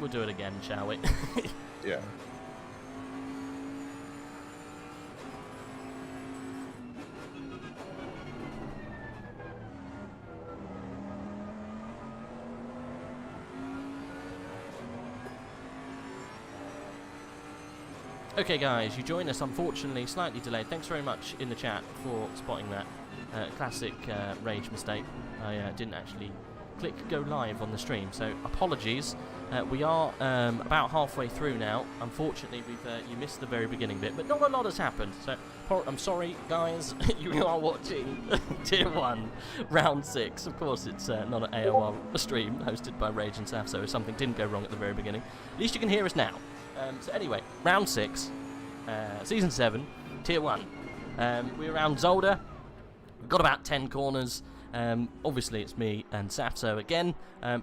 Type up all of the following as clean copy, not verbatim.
We'll do it again, shall we? Yeah. Okay guys, you join us, unfortunately slightly delayed. Thanks very much in the chat for spotting that. Classic rage mistake. I didn't actually click go live on the stream, so apologies. We are about halfway through now. Unfortunately, you missed the very beginning bit, but not a lot has happened, so I'm sorry guys. You are watching Tier 1 Round 6. Of course it's not an AOR stream hosted by Rage and Saffzo, so if something didn't go wrong at the very beginning. At least you can hear us now. So anyway, Round 6, Season 7, Tier 1. We're around Zolder. We've got about 10 corners. Obviously it's me and Saffzo again.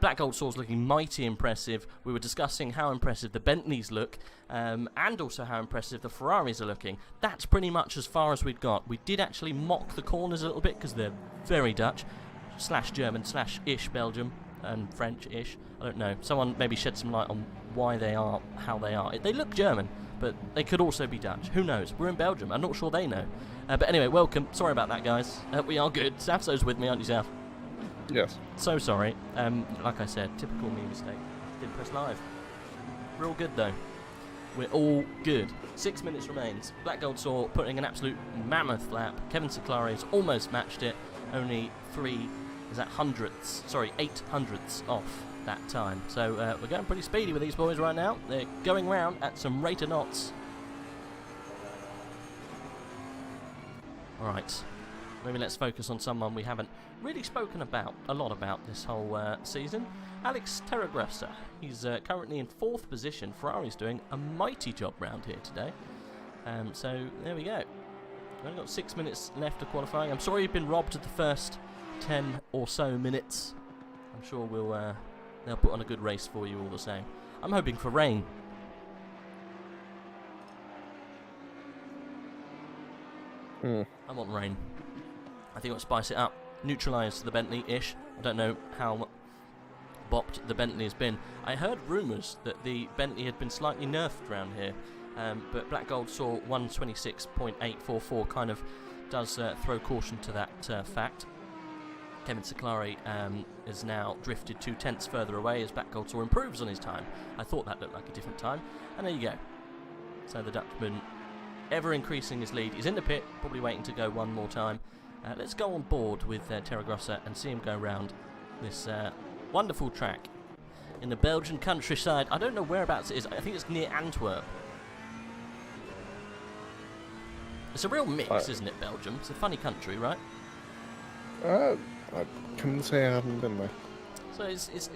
Black Gold Sword's looking mighty impressive. We were discussing how impressive the Bentleys look, and also how impressive the Ferraris are looking. That's pretty much as far as we'd got. We did actually mock the corners a little bit because they're very Dutch, / German / ish Belgium, and French-ish. I don't know. Someone maybe shed some light on why they are how they are. They look German, but they could also be Dutch. Who knows? We're in Belgium. I'm not sure they know. But anyway, welcome. Sorry about that, guys. We are good. Saffzo's with me, aren't you, Saff? Yes. So sorry. Like I said, typical me mistake. Didn't press live. We're all good, though. We're all good. 6 minutes remains. Black Gold Sword putting an absolute mammoth lap. Kevin Siclari has almost matched it. Only 8 hundredths off that time. So we're going pretty speedy with these boys right now. They're going round at some rate of knots. Alright, maybe let's focus on someone we haven't really spoken about a lot about this whole season. Alex Terragressa. He's currently in 4th position. Ferrari's doing a mighty job round here today. So there we go. We've only got 6 minutes left of qualifying. I'm sorry you've been robbed of the first 10 or so minutes. I'm sure they'll put on a good race for you all the same. I'm hoping for rain. I want rain. I think I'll spice it up. Neutralise the Bentley-ish. I don't know how bopped the Bentley has been. I heard rumours that the Bentley had been slightly nerfed around here, but Black Gold saw 126.844 kind of does throw caution to that fact. Kevin Siclari is now drifted 2 tenths further away as Black Gold Sword improves on his time. I thought that looked like a different time, and there you go. So the Dutchman ever increasing his lead. He's in the pit, probably waiting to go one more time. Let's go on board with Terragressa and see him go around this wonderful track in the Belgian countryside. I don't know whereabouts it is. I think it's near Antwerp. It's a real mix, isn't it, Belgium? It's a funny country, right? I couldn't say I haven't been there. So it's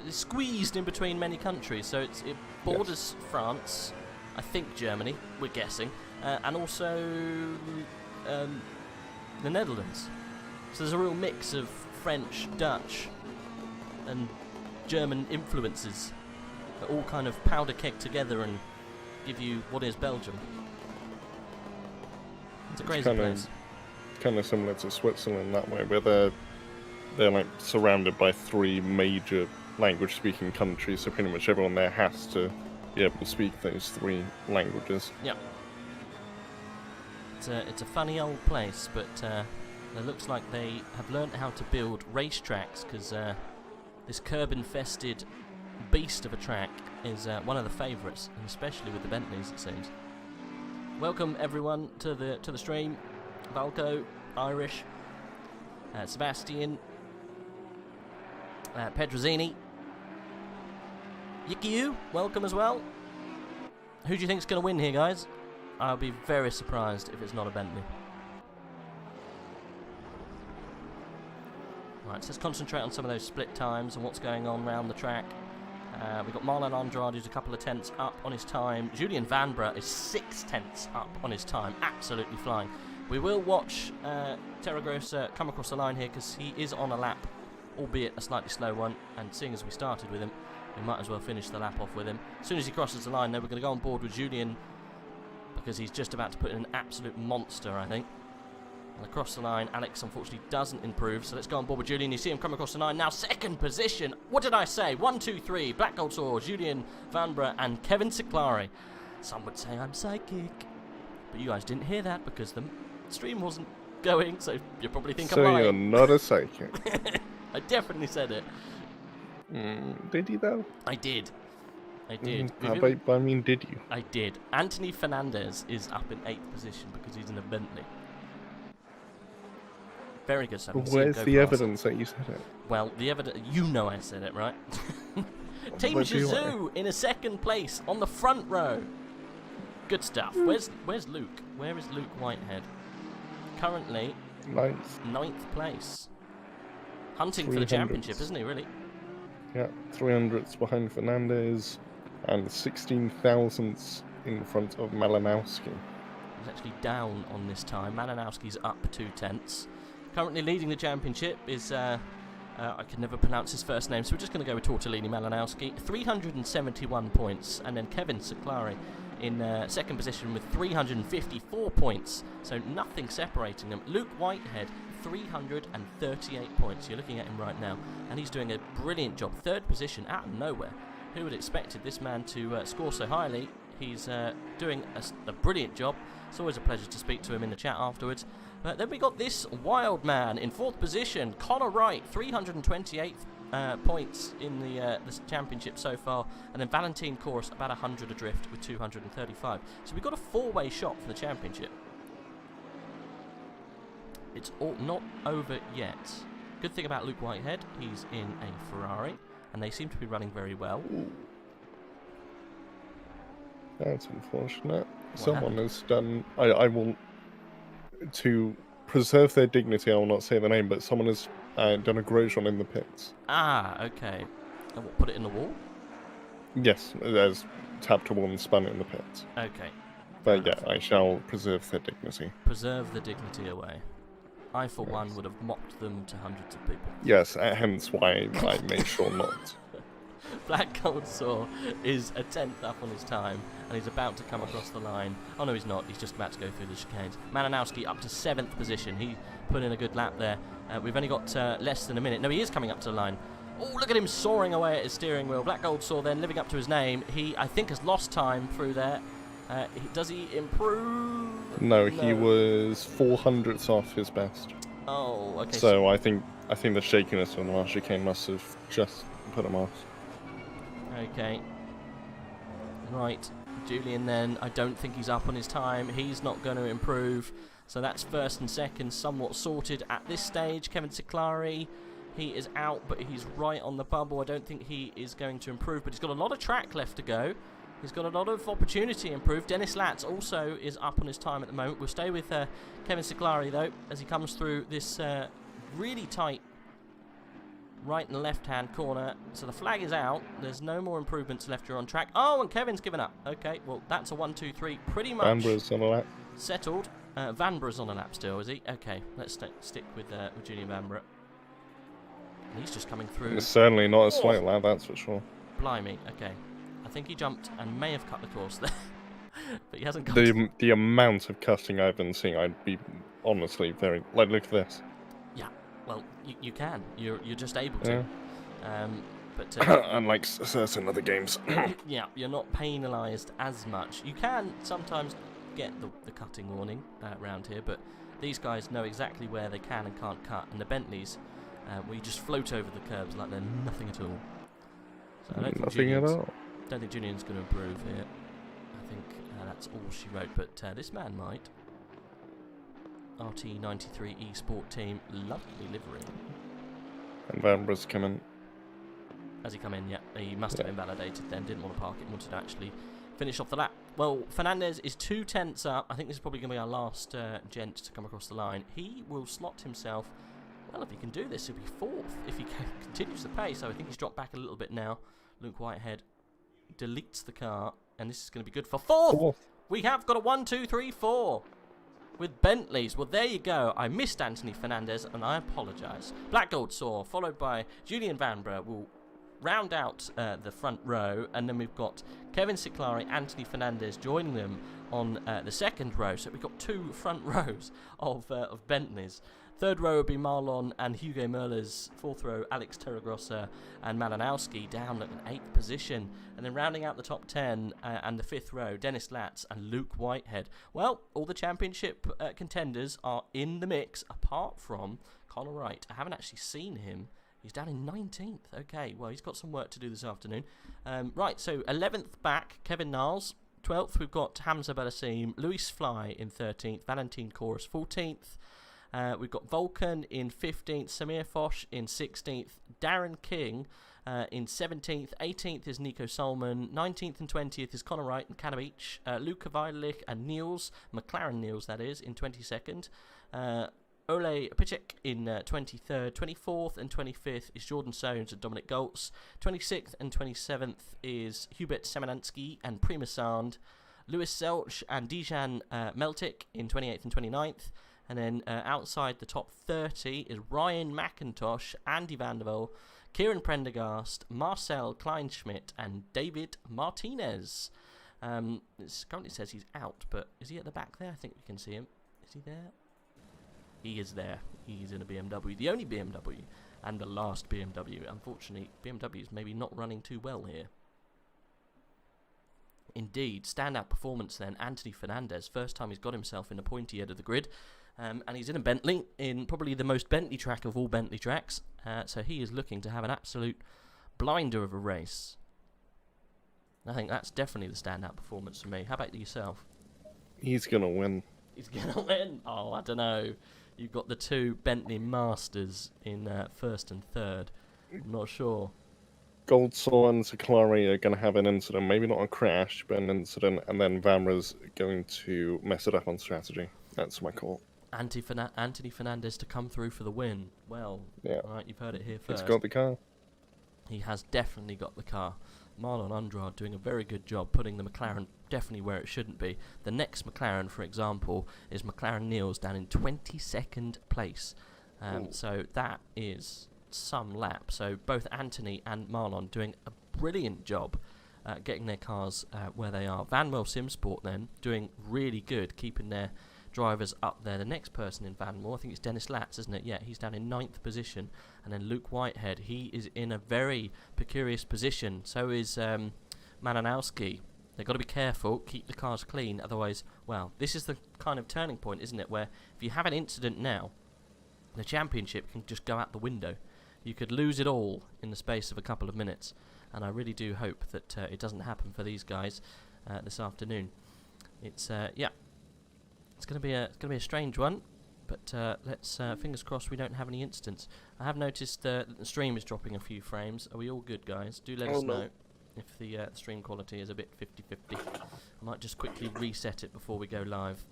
squeezed in between many countries. So it borders France, I think Germany, we're guessing, and also the Netherlands. So there's a real mix of French, Dutch, and German influences that all kind of powder keg together and give you what is Belgium. It's a crazy place. Kind of similar to Switzerland that way, where they're like surrounded by 3 major language-speaking countries, so pretty much everyone there has to be able to speak those 3 languages. Yeah. It's a funny old place, but it looks like they have learned how to build racetracks, because this curb-infested beast of a track is one of the favourites, and especially with the Bentleys, it seems. Welcome everyone to the stream. Valko, Irish, Sebastian, Pedrazini, Yikiu, welcome as well. Who do you think's going to win here, guys? I'll be very surprised if it's not a Bentley. Right, so let's concentrate on some of those split times and what's going on around the track. We've got Marlon Andrade, who's a couple of tenths up on his time. Julian Vanbrugh is 6 tenths up on his time, absolutely flying. We will watch Terragressa come across the line here because he is on a lap, albeit a slightly slow one, and seeing as we started with him, we might as well finish the lap off with him. As soon as he crosses the line, though, we're going to go on board with Julian because he's just about to put in an absolute monster, I think. And across the line, Alex unfortunately doesn't improve, so let's go on board with Julian. You see him come across the line now, second position. What did I say? 1, 2, 3. Black Gold Saw, Julian Vanbrugh, and Kevin Siclari. Some would say I'm psychic, but you guys didn't hear that because the stream wasn't going, so you probably think I'm lying. So you're not a psychic. I definitely said it. Did you though? I did. I did. I mean, did you? I did. Anthony Fernandez is up in 8th position because he's in a Bentley. Very good stuff. Where's the evidence that you said it? Well, the evidence... You know I said it, right? Team Shizou in a second place on the front row. Good stuff. Where's Luke? Where is Luke Whitehead? Currently... Ninth place. Hunting for the championship, isn't he, really? Yeah, 300ths behind Fernandez and 16 thousandths in front of Malinowski. He's actually down on this time. Malinowski's up 2 tenths. Currently leading the championship is, I can never pronounce his first name, so we're just going to go with Tortellini Malinowski. 371 points, and then Kevin Siclari in second position with 354 points, so nothing separating them. Luke Whitehead, 338 points. You're looking at him right now, and he's doing a brilliant job. Third position out of nowhere. Who would have expected this man to score so highly? He's doing a brilliant job. It's always a pleasure to speak to him in the chat afterwards. But then we got this wild man in 4th position, Connor Wright, 328 points in the championship so far, and then Valentin Kors about 100 adrift with 235. So we've got a 4-way shot for the championship. It's all not over yet. Good thing about Luke Whitehead, he's in a Ferrari, and they seem to be running very well. That's unfortunate. Someone has done... I will... To preserve their dignity, I will not say the name, but someone has done a grosjean in the pits. Ah, okay. And what, put it in the wall? Yes, there's tapped a wall and spun it in the pits. Okay. But yeah, I shall preserve their dignity. Preserve the dignity away. I, for one, would have mocked them to hundreds of people. Yes, hence why I made sure not. Black Gold Saw is a 10th up on his time, and he's about to come across the line. Oh no, he's not. He's just about to go through the chicanes. Malinowski up to 7th position. He put in a good lap there. We've only got less than a minute. No, he is coming up to the line. Oh, look at him soaring away at his steering wheel. Black Gold Saw then living up to his name. He, I think, has lost time through there. Does he improve? No, he was 400ths off his best. Oh, okay. So I think the shakiness from the last chicane must have just put him off. Okay. Right. Julian then, I don't think he's up on his time. He's not going to improve. So that's first and second somewhat sorted at this stage. Kevin Siclari, he is out, but he's right on the bubble. I don't think he is going to improve, but he's got a lot of track left to go. He's got a lot of opportunity to improve. Dennis Latz also is up on his time at the moment. We'll stay with Kevin Siclari, though, as he comes through this really tight right and left-hand corner. So the flag is out. There's no more improvements left here on track. Oh, and Kevin's given up. Okay, well, that's a 1, 2, 3. Pretty much Vanbrug's on a lap. Settled. Vanbrug's on a lap still, is he? Okay, let's stick with Julian Vanbrugh. He's just coming through. It's certainly not a slight lap, that's for sure. Blimey, okay. I think he jumped and may have cut the course there. But he hasn't got the amount of cutting I've been seeing, I'd be honestly very... Like, look at this. Yeah, well, you can. You're just able to. Yeah. But unlike certain other games. yeah, you're not penalised as much. You can sometimes get the cutting warning around here, but these guys know exactly where they can and can't cut, and the Bentleys, we just float over the curbs like they're nothing at all. So I don't nothing at all. Don't think Julian's going to improve here. I think that's all she wrote, but this man might. RT93 eSport team, lovely livery. And Vanbrug's coming. Has he come in? Yeah, he must have been validated then. Didn't want to park it, wanted to actually finish off the lap. Well, Fernandez is 2 tenths up. I think this is probably going to be our last gent to come across the line. He will slot himself. Well, if he can do this, he'll be 4th. If he continues the pace, so I think he's dropped back a little bit now. Luke Whitehead deletes the car, and this is going to be good for 4th. We have got a 1, 2, 3, 4 with Bentleys. Well, there you go. I missed Anthony Fernandez, and I apologise. Black Gold Saw, followed by Julian Vanbrugh, will round out the front row, and then we've got Kevin Siclari, Anthony Fernandez joining them on the second row. So we've got 2 front rows of Bentleys. Third row would be Marlon and Hugo Merlers. Fourth row, Alex Terragrossa and Malinowski down at an 8th position. And then rounding out the top 10 and the 5th row, Dennis Latz and Luke Whitehead. Well, all the championship contenders are in the mix, apart from Connor Wright. I haven't actually seen him. He's down in 19th. Okay, well, he's got some work to do this afternoon. Right, so 11th back, Kevin Niles. 12th, we've got Hamza Bellasim, Luis Fly in 13th, Valentin Chorus 14th. We've got Vulcan in 15th, Samir Foch in 16th, Darren King in 17th, 18th is Nico Solman, 19th and 20th is Connor Wright and Canna Beach, Luca Weidelich and Niels, McLaren Niels that is, in 22nd, Ole Picek in 23rd, 24th and 25th is Jordan Soames and Dominic Goltz, 26th and 27th is Hubert Semenansky and Prima Sand, Lewis Selch and Dijan Meltik in 28th and 29th. And then outside the top 30 is Ryan McIntosh, Andy Vandervelde, Kieran Prendergast, Marcel Kleinschmidt, and David Martinez. It currently says he's out, but is he at the back there? I think we can see him. Is he there? He is there. He's in a BMW. The only BMW and the last BMW. Unfortunately, BMW is maybe not running too well here. Indeed, standout performance then, Anthony Fernandez. First time he's got himself in a pointy head of the grid. And he's in a Bentley, in probably the most Bentley track of all Bentley tracks. So he is looking to have an absolute blinder of a race. I think that's definitely the standout performance for me. How about yourself? He's going to win. He's going to win? Oh, I don't know. You've got the 2 Bentley Masters in first and third. I'm not sure. Goldsaw and Siclari are going to have an incident. Maybe not a crash, but an incident. And then Vanra's going to mess it up on strategy. That's my call. Anthony Fernandez to come through for the win. Well, yeah. All right, you've heard it here first. He's got the car. He has definitely got the car. Marlon Andrade doing a very good job putting the McLaren definitely where it shouldn't be. The next McLaren, for example, is McLaren Niels down in 22nd place. So that is some lap. So both Anthony and Marlon doing a brilliant job getting their cars where they are. Vanwell Simsport then doing really good, keeping their drivers up there. The next person in Vanwell, I think it's Dennis Latz, isn't it? Yeah, he's down in 9th position. And then Luke Whitehead, he is in a very precarious position. So is Malinowski. They've got to be careful, keep the cars clean, otherwise, well, this is the kind of turning point, isn't it, where if you have an incident now, the championship can just go out the window. You could lose it all in the space of a couple of minutes, and I really do hope that it doesn't happen for these guys this afternoon. It's yeah, it's going to be a strange one, but let's fingers crossed we don't have any incidents. I have noticed that the stream is dropping a few frames. Are we all good, guys? Do let us know if the stream quality is a bit 50-50. I might just quickly reset it before we go live.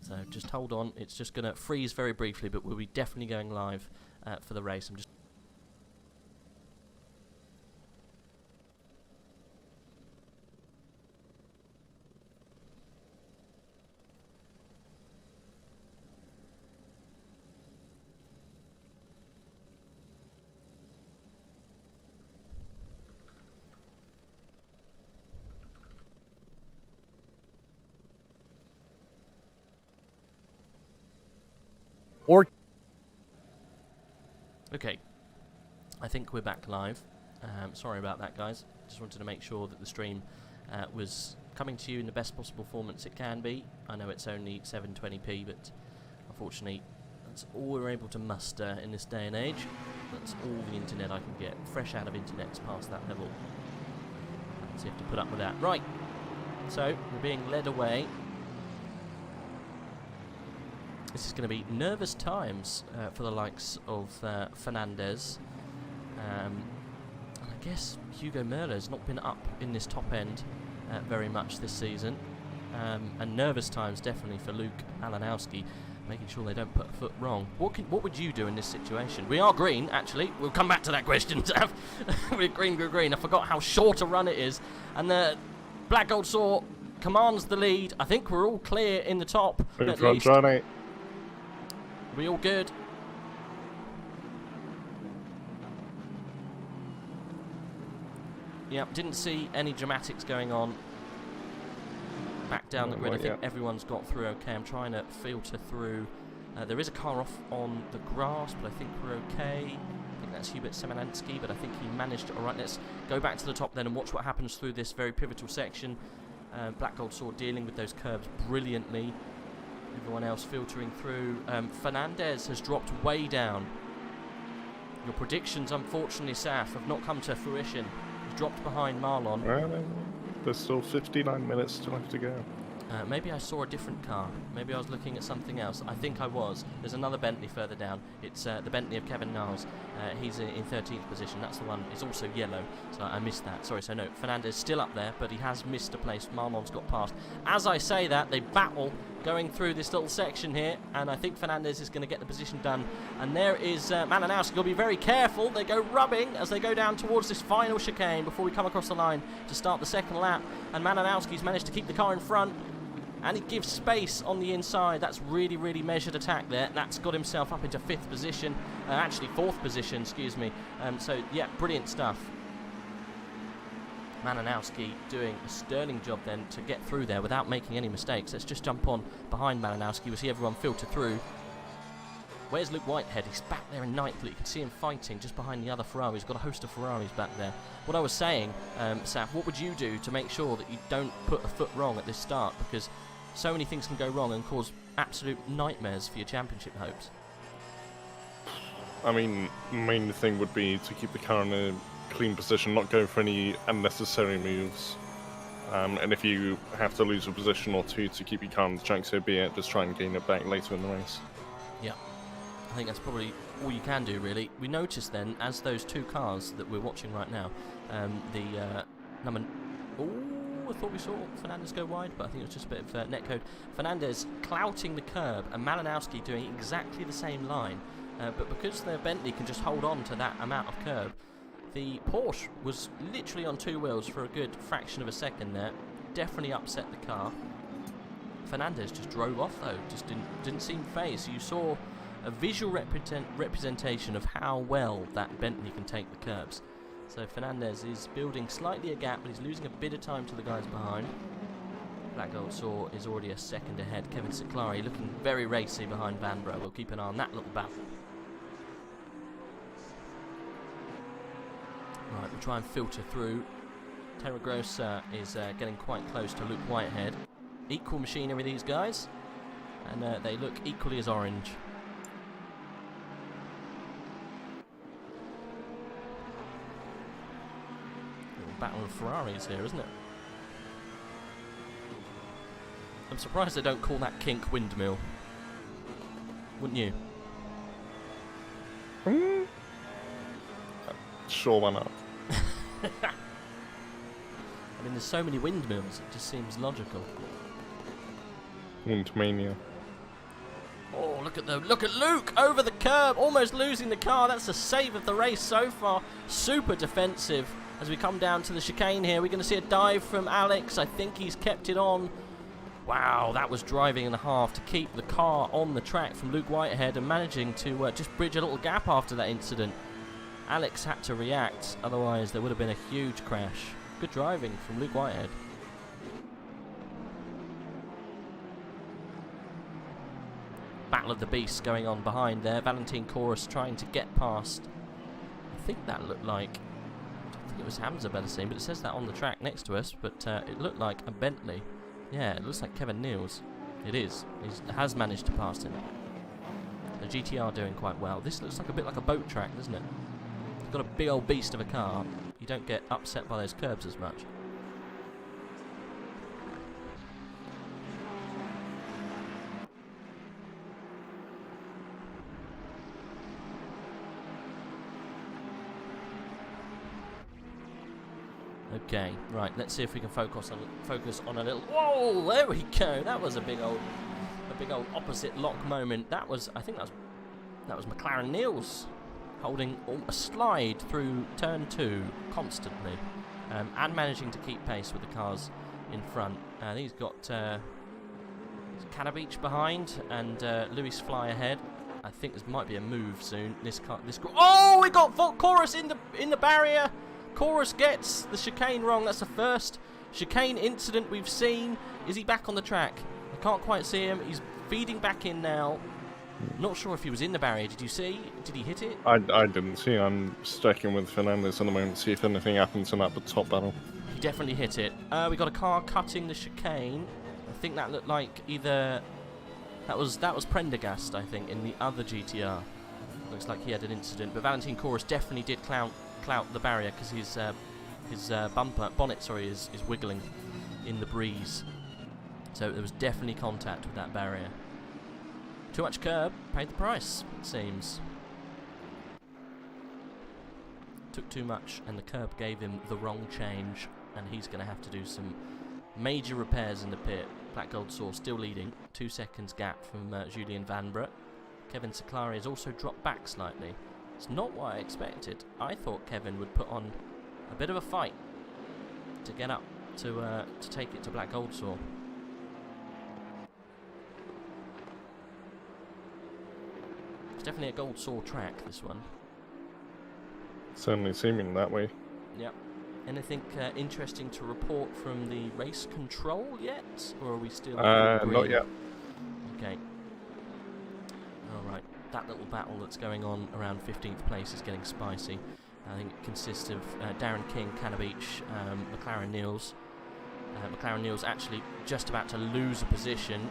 So just hold on. It's just going to freeze very briefly, but we'll be definitely going live for the race. I'm just okay. I think we're back live. Sorry about that, guys. Just wanted to make sure that the stream was coming to you in the best possible performance it can be. I know it's only 720p, but unfortunately that's all we're able to muster in this day and age. That's all the internet I can get. Fresh out of internet's past that level. So you have to put up with that. Right. So we're being led away. This is going to be nervous times for the likes of Fernandez. And I guess Hugo Merler's not been up in this top end very much this season. And nervous times definitely for Luke Malinowski, making sure they don't put a foot wrong. What would you do in this situation? We are green, actually. We'll come back to that question, Tav. We're green. I forgot how short a run it is. And the Black Gold Saw commands the lead. I think we're all clear in the top, at least. Johnny. We all good? Yep, didn't see any dramatics going on. Back down the grid, I think everyone's got through okay. I'm trying to filter through. There is a car off on the grass, but I think we're okay. I think that's Hubert Semenansky, but I think he managed it. Alright, let's go back to the top then and watch what happens through this very pivotal section. Black Gold Sword dealing with those curves brilliantly. Everyone else filtering through. Fernandez has dropped way down. Your predictions, unfortunately, Saf, have not come to fruition. He's dropped behind Marlon. Well, there's still 59 minutes still have to go. Maybe I saw a different car. Maybe I was looking at something else. I think I was. There's another Bentley further down. It's the Bentley of Kevin Niles. He's in 13th position. That's the one. It's also yellow, so I missed that. Sorry, so no. Fernandez still up there, but he has missed a place. Marlon's got past. As I say that, they battle going through this little section here, and I think Fernandez is going to get the position done. And there is Malinowski. Got to be very careful. They go rubbing as they go down towards this final chicane before we come across the line to start the second lap. And Malinowski's managed to keep the car in front. And he gives space on the inside. That's really, really measured attack there. That's got himself up into 5th position. Actually, 4th position, excuse me. So, yeah, brilliant stuff. Malinowski doing a sterling job then to get through there without making any mistakes. Let's just jump on behind Malinowski. We'll see everyone filter through. Where's Luke Whitehead? He's back there in 9th. You can see him fighting just behind the other Ferraris. He's got a host of Ferraris back there. What I was saying, Saf, what would you do to make sure that you don't put a foot wrong at this start? Because so many things can go wrong and cause absolute nightmares for your championship hopes. I mean, main thing would be to keep the car in a clean position, not go for any unnecessary moves. And if you have to lose a position or two to keep your car on the track, so be it, just try and gain it back later in the race. Yeah. I think that's probably all you can do, really. We noticed then, as those two cars that we're watching right now, the number... Ooh, I thought we saw Fernandez go wide, but I think it was just a bit of netcode. Fernandez clouting the curb and Malinowski doing exactly the same line. But because the Bentley can just hold on to that amount of curb, the Porsche was literally on 2 wheels for a good fraction of a second there. Definitely upset the car. Fernandez just drove off though, just didn't seem phased. So you saw a visual representation of how well that Bentley can take the curbs. So Fernandez is building slightly a gap, but he's losing a bit of time to the guys behind. Black Gold Saw is already a second ahead. Kevin Siklari looking very racy behind Vanbrugh. We'll keep an eye on that little battle. Right, we'll try and filter through. Terra Grossa is getting quite close to Luke Whitehead. Equal machinery, these guys. And they look equally as orange. Battle of Ferraris here, isn't it? I'm surprised they don't call that kink windmill. Wouldn't you? Sure, why not? I mean, there's so many windmills, it just seems logical. Windmania. Oh, look at Luke over the curb, almost losing the car. That's the save of the race so far. Super defensive. As we come down to the chicane here, we're going to see a dive from Alex. I think he's kept it on. Wow, that was driving and a half to keep the car on the track from Luke Whitehead and managing to just bridge a little gap after that incident. Alex had to react, otherwise there would have been a huge crash. Good driving from Luke Whitehead. Battle of the Beasts going on behind there. Valentin Chorus trying to get past. I think that looked like... it was Hamza Bellassine, but it says that on the track next to us, but it looked like a Bentley. Yeah, it looks like Kevin Niels. It is. He has managed to pass him. The GTR doing quite well. This looks like a bit like a boat track, doesn't it? It's got a big old beast of a car. You don't get upset by those curbs as much. Okay, right, let's see if we can focus on a little... Whoa, there we go. That was a big old opposite lock moment. That was, I think that was McLaren Niels holding a slide through turn 2 constantly, and managing to keep pace with the cars in front. He's got Canabeach behind and Lewis Fly ahead. I think this might be a move soon. Oh, we got Chorus in the barrier. Chorus gets the chicane wrong. That's the first chicane incident we've seen. Is he back on the track? I can't quite see him. He's feeding back in now. Not sure if he was in the barrier. Did you see? Did he hit it? I didn't see. I'm sticking with Fernandez at the moment to see if anything happens in that top battle. He definitely hit it. We got a car cutting the chicane. I think that looked like either... That was Prendergast, I think, in the other GTR. Looks like he had an incident. But Valentin Chorus definitely did clout the barrier because his bonnet is wiggling in the breeze. So there was definitely contact with that barrier. Too much curb, paid the price, it seems. Took too much and the curb gave him the wrong change, and he's going to have to do some major repairs in the pit. Black Gold Saw still leading, 2 seconds gap from Julian Vanbrugh. Kevin Seclari has also dropped back slightly. It's not what I expected. I thought Kevin would put on a bit of a fight to get up to take it to Black Gold Saw. It's definitely a Gold Saw track, this one. Certainly seeming that way. Yep. Anything interesting to report from the race control yet? Or are we still... not yet. Okay. Alright. That little battle that's going on around 15th place is getting spicy. I think it consists of Darren King, Canna Beach, McLaren Niels. McLaren Niels actually just about to lose a position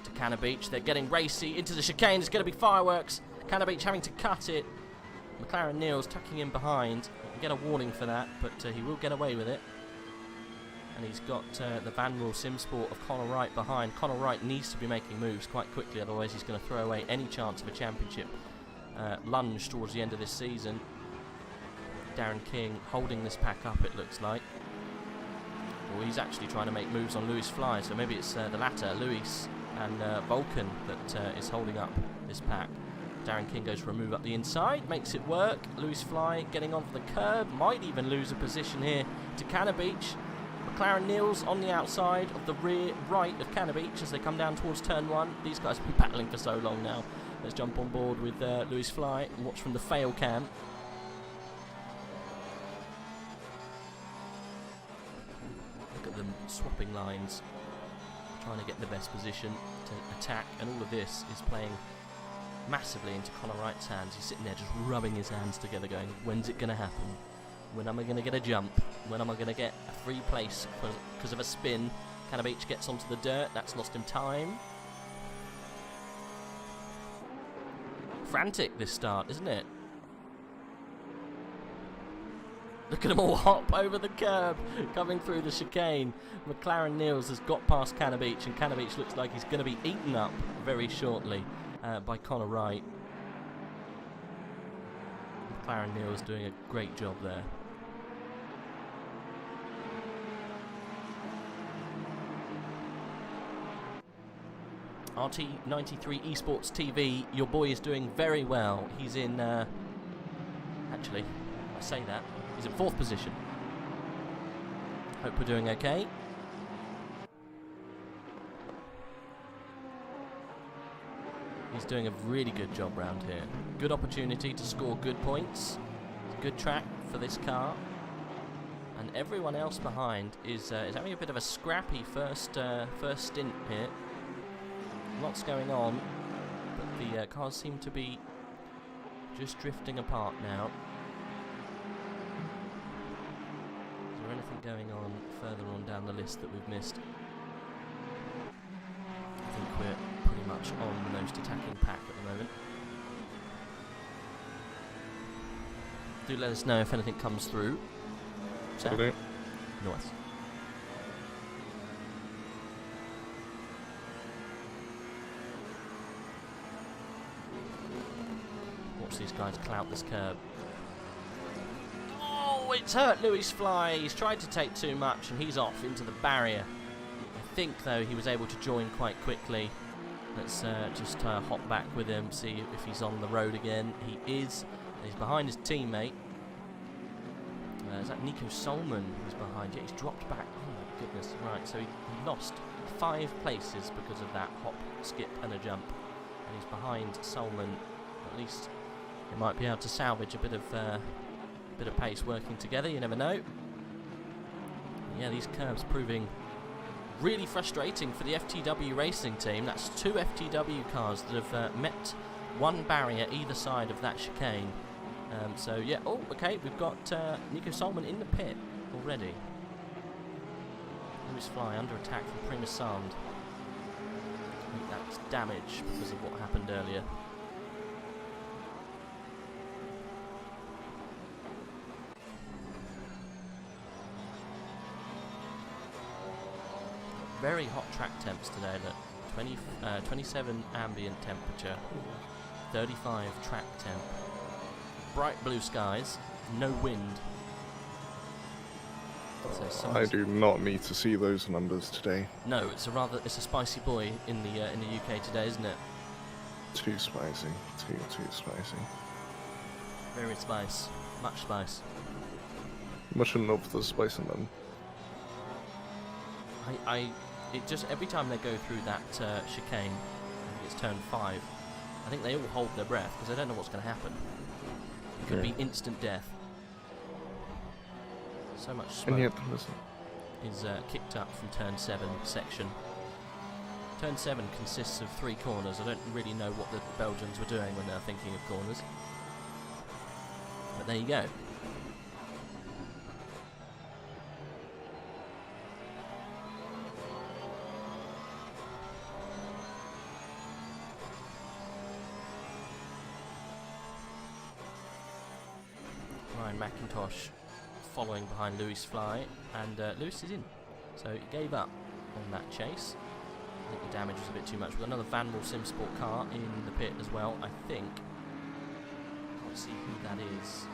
to Canna Beach. They're getting racy into the chicane. There's going to be fireworks. Canna Beach having to cut it. McLaren Niels tucking in behind. You get a warning for that, but he will get away with it. And he's got the Vanwell Simsport of Conor Wright behind. Conor Wright needs to be making moves quite quickly, otherwise he's going to throw away any chance of a championship lunge towards the end of this season. Darren King holding this pack up, it looks like. Well, he's actually trying to make moves on Lewis Fly, so maybe it's the latter, Lewis and Vulcan, that is holding up this pack. Darren King goes for a move up the inside, makes it work. Lewis Fly getting onto the curb, might even lose a position here to Canna Beach. McLaren Niels on the outside of the rear right of Canna Beach as they come down towards turn 1. These guys have been battling for so long now. Let's jump on board with Lewis Fly and watch from the fail cam. Look at them swapping lines, trying to get the best position to attack, and all of this is playing massively into Conor Wright's hands. He's sitting there just rubbing his hands together going, when's it going to happen? When am I going to get a jump? When am I going to get a free place because of a spin? Canna Beach gets onto the dirt. That's lost him time. Frantic, this start, isn't it? Look at them all hop over the curb, coming through the chicane. McLaren Niels has got past Canna Beach, and Canna Beach looks like he's going to be eaten up very shortly by Conor Wright. McLaren Niels doing a great job there. RT93 Esports TV, your boy is doing very well. He's in, actually, I say that, he's in 4th position. Hope we're doing okay. He's doing a really good job round here. Good opportunity to score good points. Good track for this car. And everyone else behind is having a bit of a scrappy first stint here. Lots going on, but the cars seem to be just drifting apart now. Is there anything going on further on down the list that we've missed? I think we're pretty much on the most attacking pack at the moment. Do let us know if anything comes through. Will do. Nice. Watch these guys clout this curb. Oh, it's hurt Lewis Fly. He's tried to take too much and he's off into the barrier. I think, though, he was able to join quite quickly. Let's just hop back with him, see if he's on the road again. He is. He's behind his teammate. Is that Nico Solman who's behind? Yeah, he's dropped back. Oh my goodness. Right, so he lost 5 places because of that hop, skip and a jump. And he's behind Solman. At least he might be able to salvage a bit of Bit of pace working together, you never know. Yeah, these curbs proving really frustrating for the FTW racing team. That's 2 FTW cars that have met one barrier either side of that chicane. So yeah, oh, okay, we've got Nico Solman in the pit already. Lewis Fly under attack from Prima Sand. I think that's damage because of what happened earlier. Very hot track temps today. Look, 27 ambient temperature, 35 track temp. Bright blue skies, no wind. So I do not need to see those numbers today. No, it's a spicy boy in the UK today, isn't it? Too spicy, too spicy. Very spice, much spice. Much enough the spice in them. It just every time they go through that chicane, I think it's turn 5. I think they all hold their breath because they don't know what's going to happen. It could be instant death. So much smoke is kicked up from turn 7 section. Turn 7 consists of 3 corners. I don't really know what the Belgians were doing when they were thinking of corners. But there you go. Ryan McIntosh following behind Lewis Fly, and Lewis is in, so he gave up on that chase. I think the damage was a bit too much. We've got another Vanwall Sim Sport car in the pit as well, I think. Can't see who that is.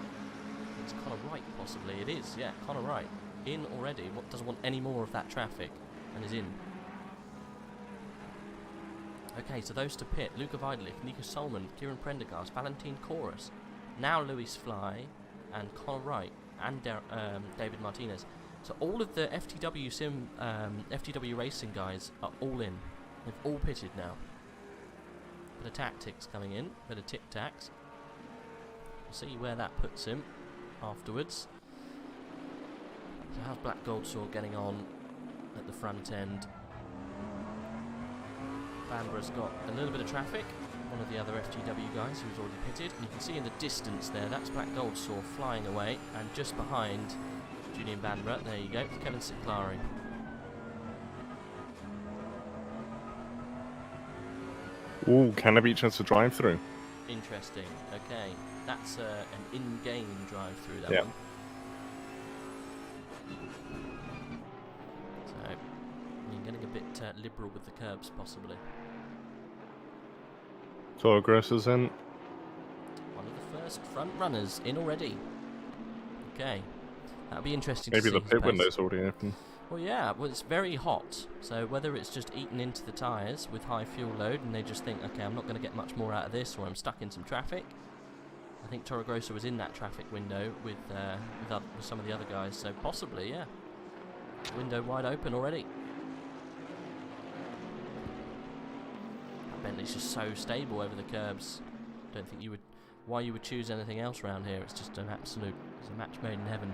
It's Connor Wright, possibly. It is, yeah, Connor Wright. In already, doesn't want any more of that traffic, and is in. Okay, so those to pit: Luca Vidalik, Nico Solman, Kieran Prendergast, Valentin Chorus, now Lewis Fly, and Connor Wright, and David Martinez. So all of the FTW racing guys are all in. They've all pitted now. Bit of tactics coming in, bit of tic-tacs. We'll see where that puts him afterwards. So how's Black Goldsaw getting on at the front end? Vanbragh's got a little bit of traffic. One of the other FTW guys who's already pitted. And you can see in the distance there, that's Black Goldsaw flying away. And just behind Julian Vanbrugh, there you go, Kevin Siclari. Ooh, can there be a chance to drive through? Interesting, okay. That's an in-game drive-through, that one. So, you're getting a bit liberal with the curbs, possibly. Torgros is in. One of the first front runners in already. Okay. That'll be interesting Maybe to see. the pit window's already open. Well, yeah, well, it's very hot. So whether it's just eaten into the tyres with high fuel load and they just think, okay, I'm not going to get much more out of this, or I'm stuck in some traffic. I think Toro Grosso was in that traffic window with some of the other guys, so possibly, yeah. Window wide open already. Bentley's just so stable over the curbs. Don't think you would. Why you would choose anything else around here? It's just an absolute. It's a match made in heaven.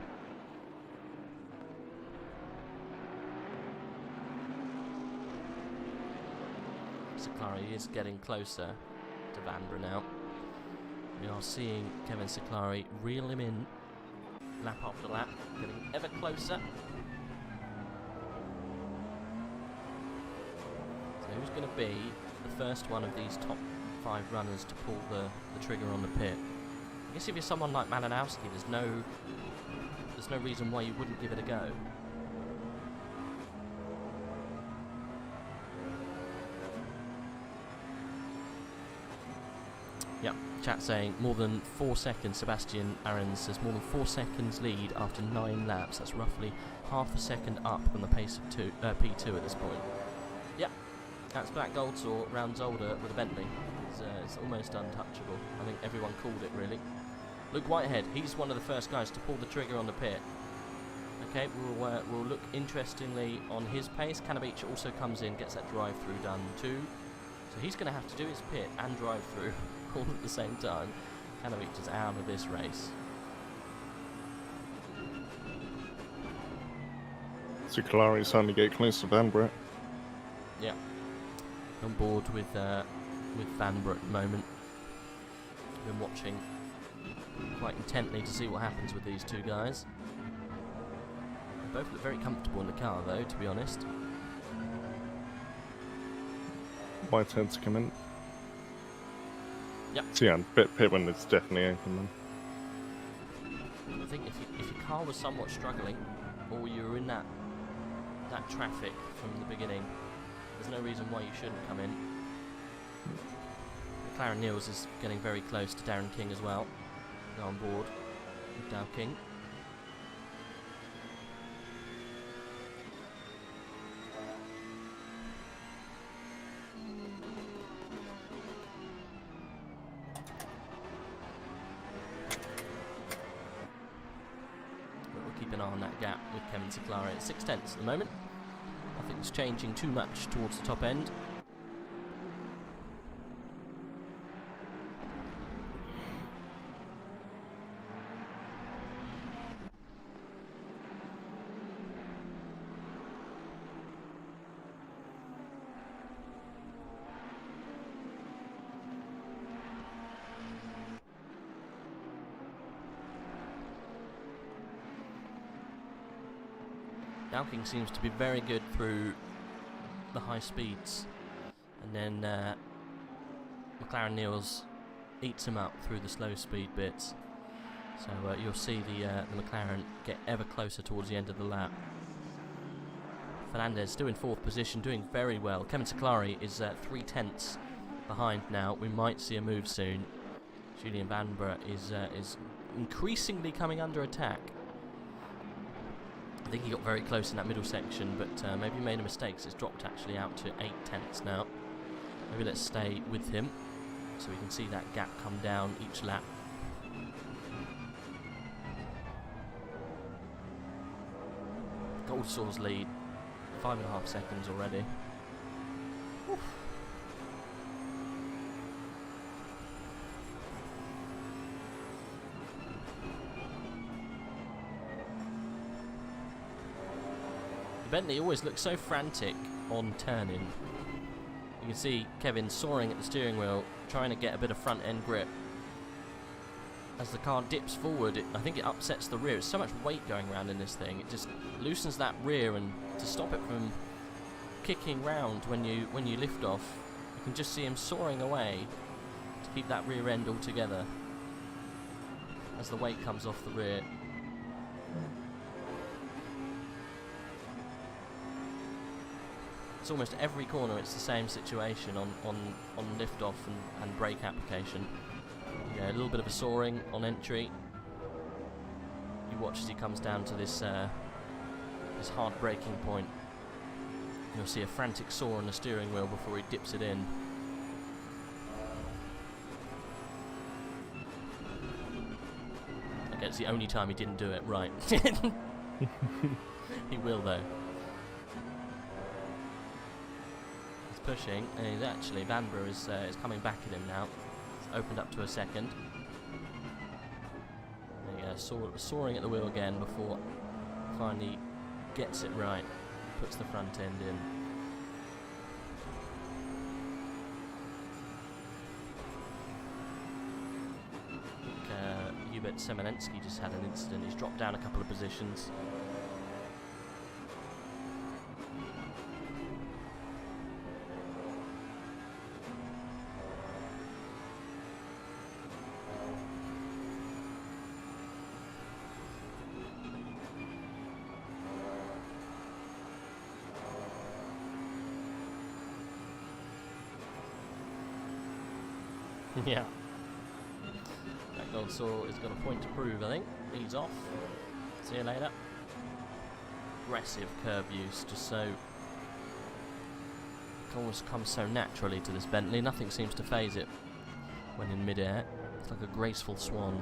Siclari is getting closer to Vanbrugh now. We are seeing Kevin Siclari reel him in, lap after lap, getting ever closer. So who's going to be the first one of these top 5 runners to pull the trigger on the pit? I guess if you're someone like Malinowski, there's no reason why you wouldn't give it a go. Yep, chat saying more than 4 seconds. Sebastian Arons says more than 4 seconds lead after 9 laps. That's roughly half a second up on the pace of P2 at this point. Yep, that's Black Goldsaw round Zolder with a Bentley. It's almost untouchable. I think everyone called it, really. Luke Whitehead, he's one of the first guys to pull the trigger on the pit. Okay, we'll look interestingly on his pace. Kanabich also comes in, gets that drive-through done too. So he's going to have to do his pit and drive-through all at the same time. Kanabich is out of this race. So Kalari's starting to get close to Vanbrugh. Yeah. On board with Vanbrugh at the moment. Been watching quite intently to see what happens with these two guys. They both look very comfortable in the car though, to be honest. My turn to come in. Yep. So yeah, pit window is definitely open then. I think if your car was somewhat struggling, or you were in that traffic from the beginning, there's no reason why you shouldn't come in. McLaren Niels is getting very close to Darren King as well. Go on board with Dow King. But we'll keep an eye on that gap with Kevin Seclari at 6/10 at the moment. Nothing's changing too much towards the top end. Dowking seems to be very good through the high speeds, and then McLaren Niels eats him up through the slow speed bits. So you'll see the McLaren get ever closer towards the end of the lap. Fernandez still in 4th position, doing very well. Kevin Seclari is 3/10 behind now. We might see a move soon. Julian Vanbrugh is increasingly coming under attack. I think he got very close in that middle section, but maybe made a mistake, so it's dropped actually out to 8/10 now. Maybe let's stay with him so we can see that gap come down each lap. Goldsaw's lead, 5.5 seconds already. Oof. Bentley always looks so frantic on turning. You can see Kevin soaring at the steering wheel, trying to get a bit of front end grip. As the car dips forward, I think it upsets the rear. There's so much weight going around in this thing. It just loosens that rear, and to stop it from kicking round when you lift off, you can just see him soaring away to keep that rear end all together as the weight comes off the rear. It's almost every corner it's the same situation on lift-off and brake application. Yeah, a little bit of a soaring on entry. You watch as he comes down to this hard braking point. You'll see a frantic soar on the steering wheel before he dips it in. Okay, it's the only time he didn't do it right. He will though. Pushing, and he's actually, Vanbrugh is coming back at him now. It's opened up to a second. There you go, soaring at the wheel again before finally gets it right. Puts the front end in. I think Hubert Semenensky just had an incident. He's dropped down a couple of positions. Yeah. That Goldsaw has got a point to prove, I think. He's off. See you later. Aggressive curb use, just so... It always comes so naturally to this Bentley. Nothing seems to phase it when in mid-air. It's like a graceful swan.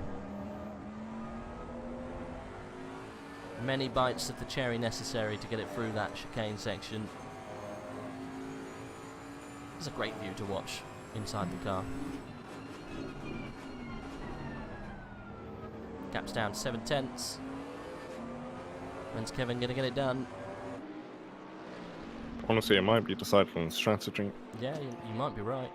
Many bites of the cherry necessary to get it through that chicane section. It's a great view to watch inside the car. Gap's down 7/10. When's Kevin going to get it done? Honestly, it might be decided on strategy. Yeah, you might be right.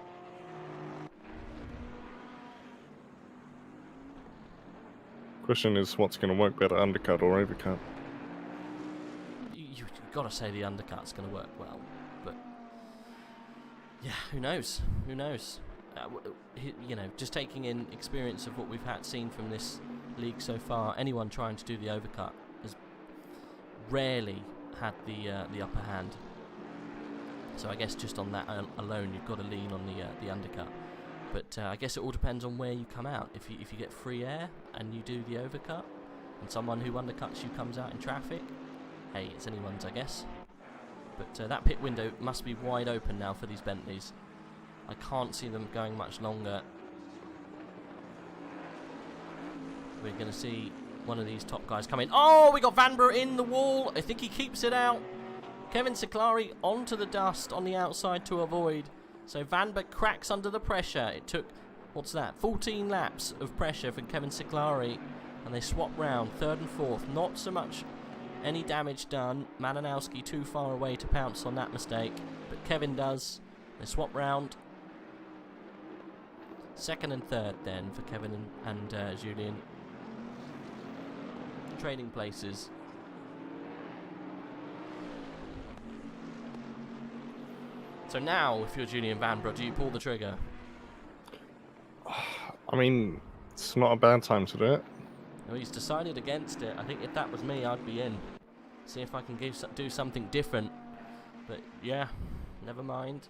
Question is, what's going to work better, undercut or overcut? You've got to say the undercut's going to work well, but yeah, who knows? Who knows? You know, just taking in experience of what we've seen from this league so far, anyone trying to do the overcut has rarely had the upper hand. So I guess just on that alone, you've got to lean on the undercut. But I guess it all depends on where you come out. If you get free air and you do the overcut, and someone who undercuts you comes out in traffic, hey, it's anyone's, I guess. But that pit window must be wide open now for these Bentleys. I can't see them going much longer. We're going to see one of these top guys come in. Oh, we got Vanbrugh in the wall. I think he keeps it out. Kevin Ciclari onto the dust on the outside to avoid. So Vanbrugh cracks under the pressure. It took, what's that, 14 laps of pressure for Kevin Ciclari. And they swap round, third and fourth. Not so much any damage done. Malinowski too far away to pounce on that mistake. But Kevin does. They swap round. Second and third then for Kevin and Julian. Trading places. So now, if you're Julian Vanbrugh, do you pull the trigger? I mean, it's not a bad time to do it. No, he's decided against it. I think if that was me, I'd be in. See if I can do something different. But yeah, never mind.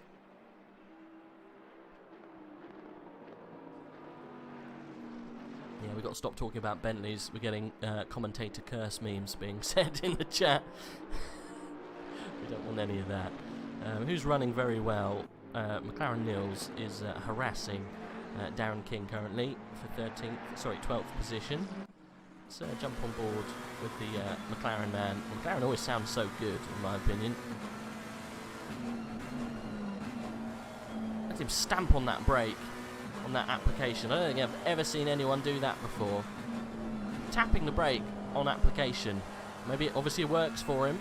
Yeah, we've got to stop talking about Bentleys. We're getting commentator curse memes being said in the chat. We don't want any of that. Who's running very well? McLaren Nils is harassing Darren King currently for 12th position. Let's jump on board with the McLaren man. McLaren always sounds so good, in my opinion. Let him stamp on that brake, on that application. I don't think I've ever seen anyone do that before. Tapping the brake on application. Maybe obviously it works for him.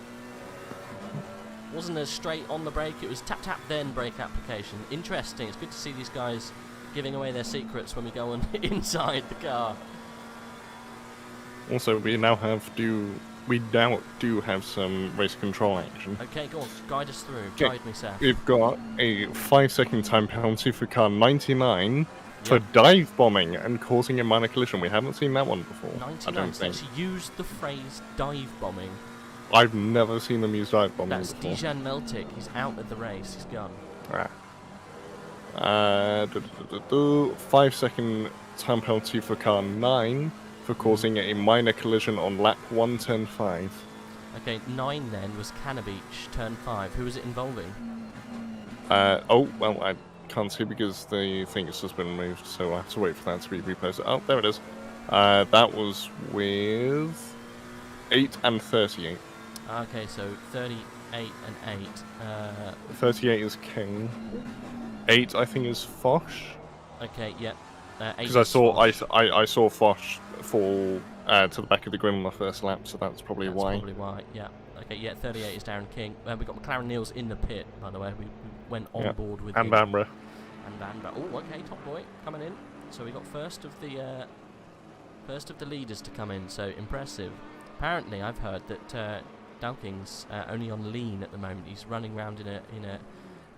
Wasn't as straight on the brake, it was tap tap then brake application. Interesting, it's good to see these guys giving away their secrets when we go on inside the car. Also, we now do have some race control action. Okay, go on, guide us through. Guide me, Seth. We've got a 5-second time penalty for car 99 for dive bombing and causing a minor collision. We haven't seen that one before. 99, I don't think. Actually used the phrase dive bombing. I've never seen them use dive bombing That's before. Dijan Meltic. He's out of the race. He's gone. 5-second time penalty for car 9 for causing a minor collision on lap 1, turn 5. Okay, 9 then was Cannabeach, turn 5. Who was it involving? Oh, well, I can't see because the thing has just been removed, so I have to wait for that to be reposted. Oh, there it is. That was with 8 and 38. Okay, so 38 and 8. 38 is King. 8, I think, is Foch. Okay, yeah. Because I saw Foch fall to the back of the grid on the first lap, so that's probably why. That's probably why, yeah. Okay, yeah, 38 is Darren King. We've got McLaren Nils in the pit, by the way. We went on board with and him. Vanbrugh. And Vanbrugh. Oh, okay, top boy coming in. So we got first of the leaders to come in, so impressive. Apparently, I've heard that Dalking's only on lean at the moment. He's running around in a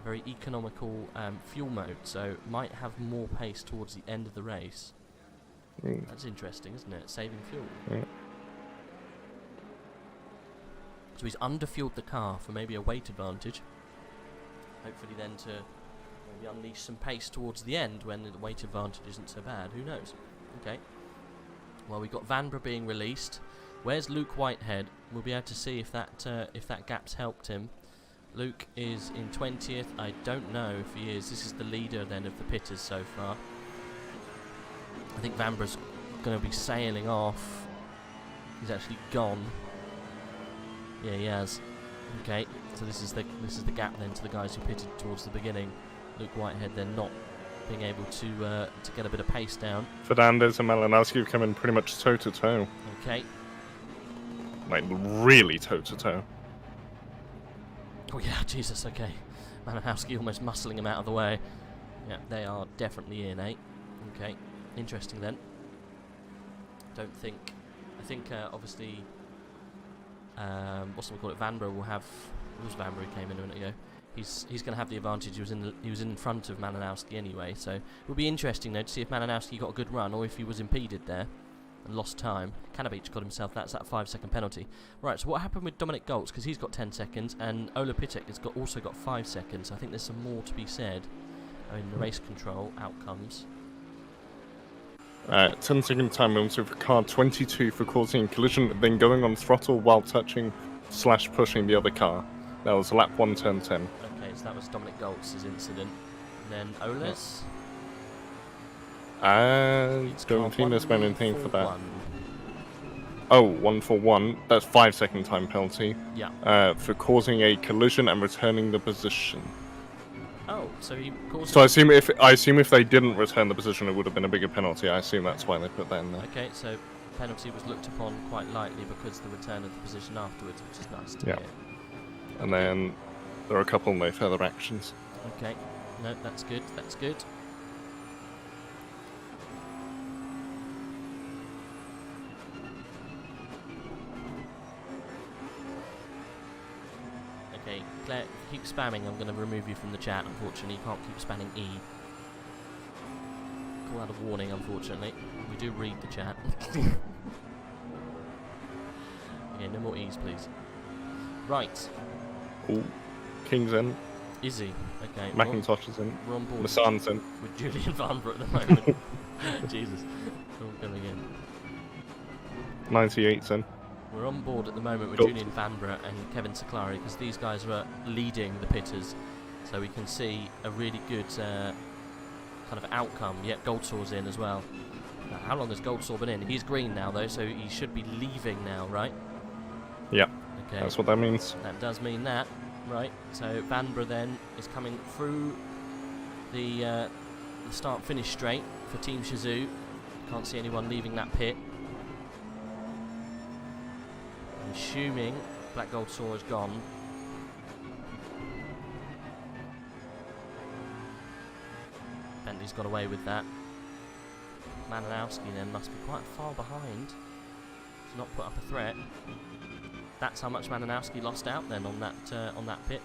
very economical fuel mode, so might have more pace towards the end of the race. That's interesting, isn't it? Saving fuel. Yeah. So he's underfueled the car for maybe a weight advantage. Hopefully then to maybe unleash some pace towards the end when the weight advantage isn't so bad. Who knows? Okay. Well, we've got Vanbrugh being released. Where's Luke Whitehead? We'll be able to see if that gap's helped him. Luke is in 20th. I don't know if he is. This is the leader then of the pitters so far. I think Vanbraugh's going to be sailing off. He's actually gone. Yeah, he has. Okay, so this is the gap then to the guys who pitted towards the beginning. Luke Whitehead then not being able to get a bit of pace down. Fernandez and Malinowski have come in pretty much toe to toe. Okay. Like really toe to toe. Oh yeah, Jesus, okay. Malinowski almost muscling him out of the way. Yeah, they are definitely in, eh? Okay, interesting then. I think obviously, what's we call it? Vanbrugh will have. It was Vanbrugh who came in a minute ago. He's going to have the advantage. He was in front of Malinowski anyway, so it will be interesting though to see if Malinowski got a good run or if he was impeded there and lost time. Kanabeach got himself that 5-second penalty. Right, so what happened with Dominic Goltz? Because he's got 10 seconds and Ola Pitek has also got 5 seconds. I think there's some more to be said in the race control outcomes. 10-second time limit for car 22 for causing a collision, then going on throttle while touching / pushing the other car. That was lap 1, turn 10. Okay, so that was Dominic Goltz's incident. And then Ola's? Don't think there's been anything for that. Oh, 1 for 1. That's 5-second time penalty. Yeah. For causing a collision and returning the position. Oh, so he caused... So I assume if they didn't return the position, it would have been a bigger penalty. I assume that's why they put that in there. Okay, so penalty was looked upon quite lightly because the return of the position afterwards, which is nice to hear. And then there are a couple no further actions. Okay, no, that's good, that's good. Okay, Claire, keep spamming, I'm going to remove you from the chat, unfortunately. You can't keep spamming E. Call out a warning, unfortunately. We do read the chat. Okay, no more E's, please. Right. Ooh, King's in. Is he? Okay. Macintosh is in. We're on board Massan's in. with Julian Vanbrugh at the moment. Jesus. We're all coming in. 98's in. We're on board at the moment with Julian Vanbrugh and Kevin Saklari because these guys are leading the pitters. So we can see a really good kind of outcome. Yet Goldsaw's in as well. Now, how long has Goldsaw been in? He's green now though, so he should be leaving now, right? Yep. Okay. That's what that means. That does mean that. Right, so Vanbrugh then is coming through the start-finish straight for Team Shazoo. Can't see anyone leaving that pit. I'm assuming Black Gold Saw is gone. Bentley's got away with that. Malinowski then must be quite far behind to not put up a threat. That's how much Malinowski lost out then on that pit.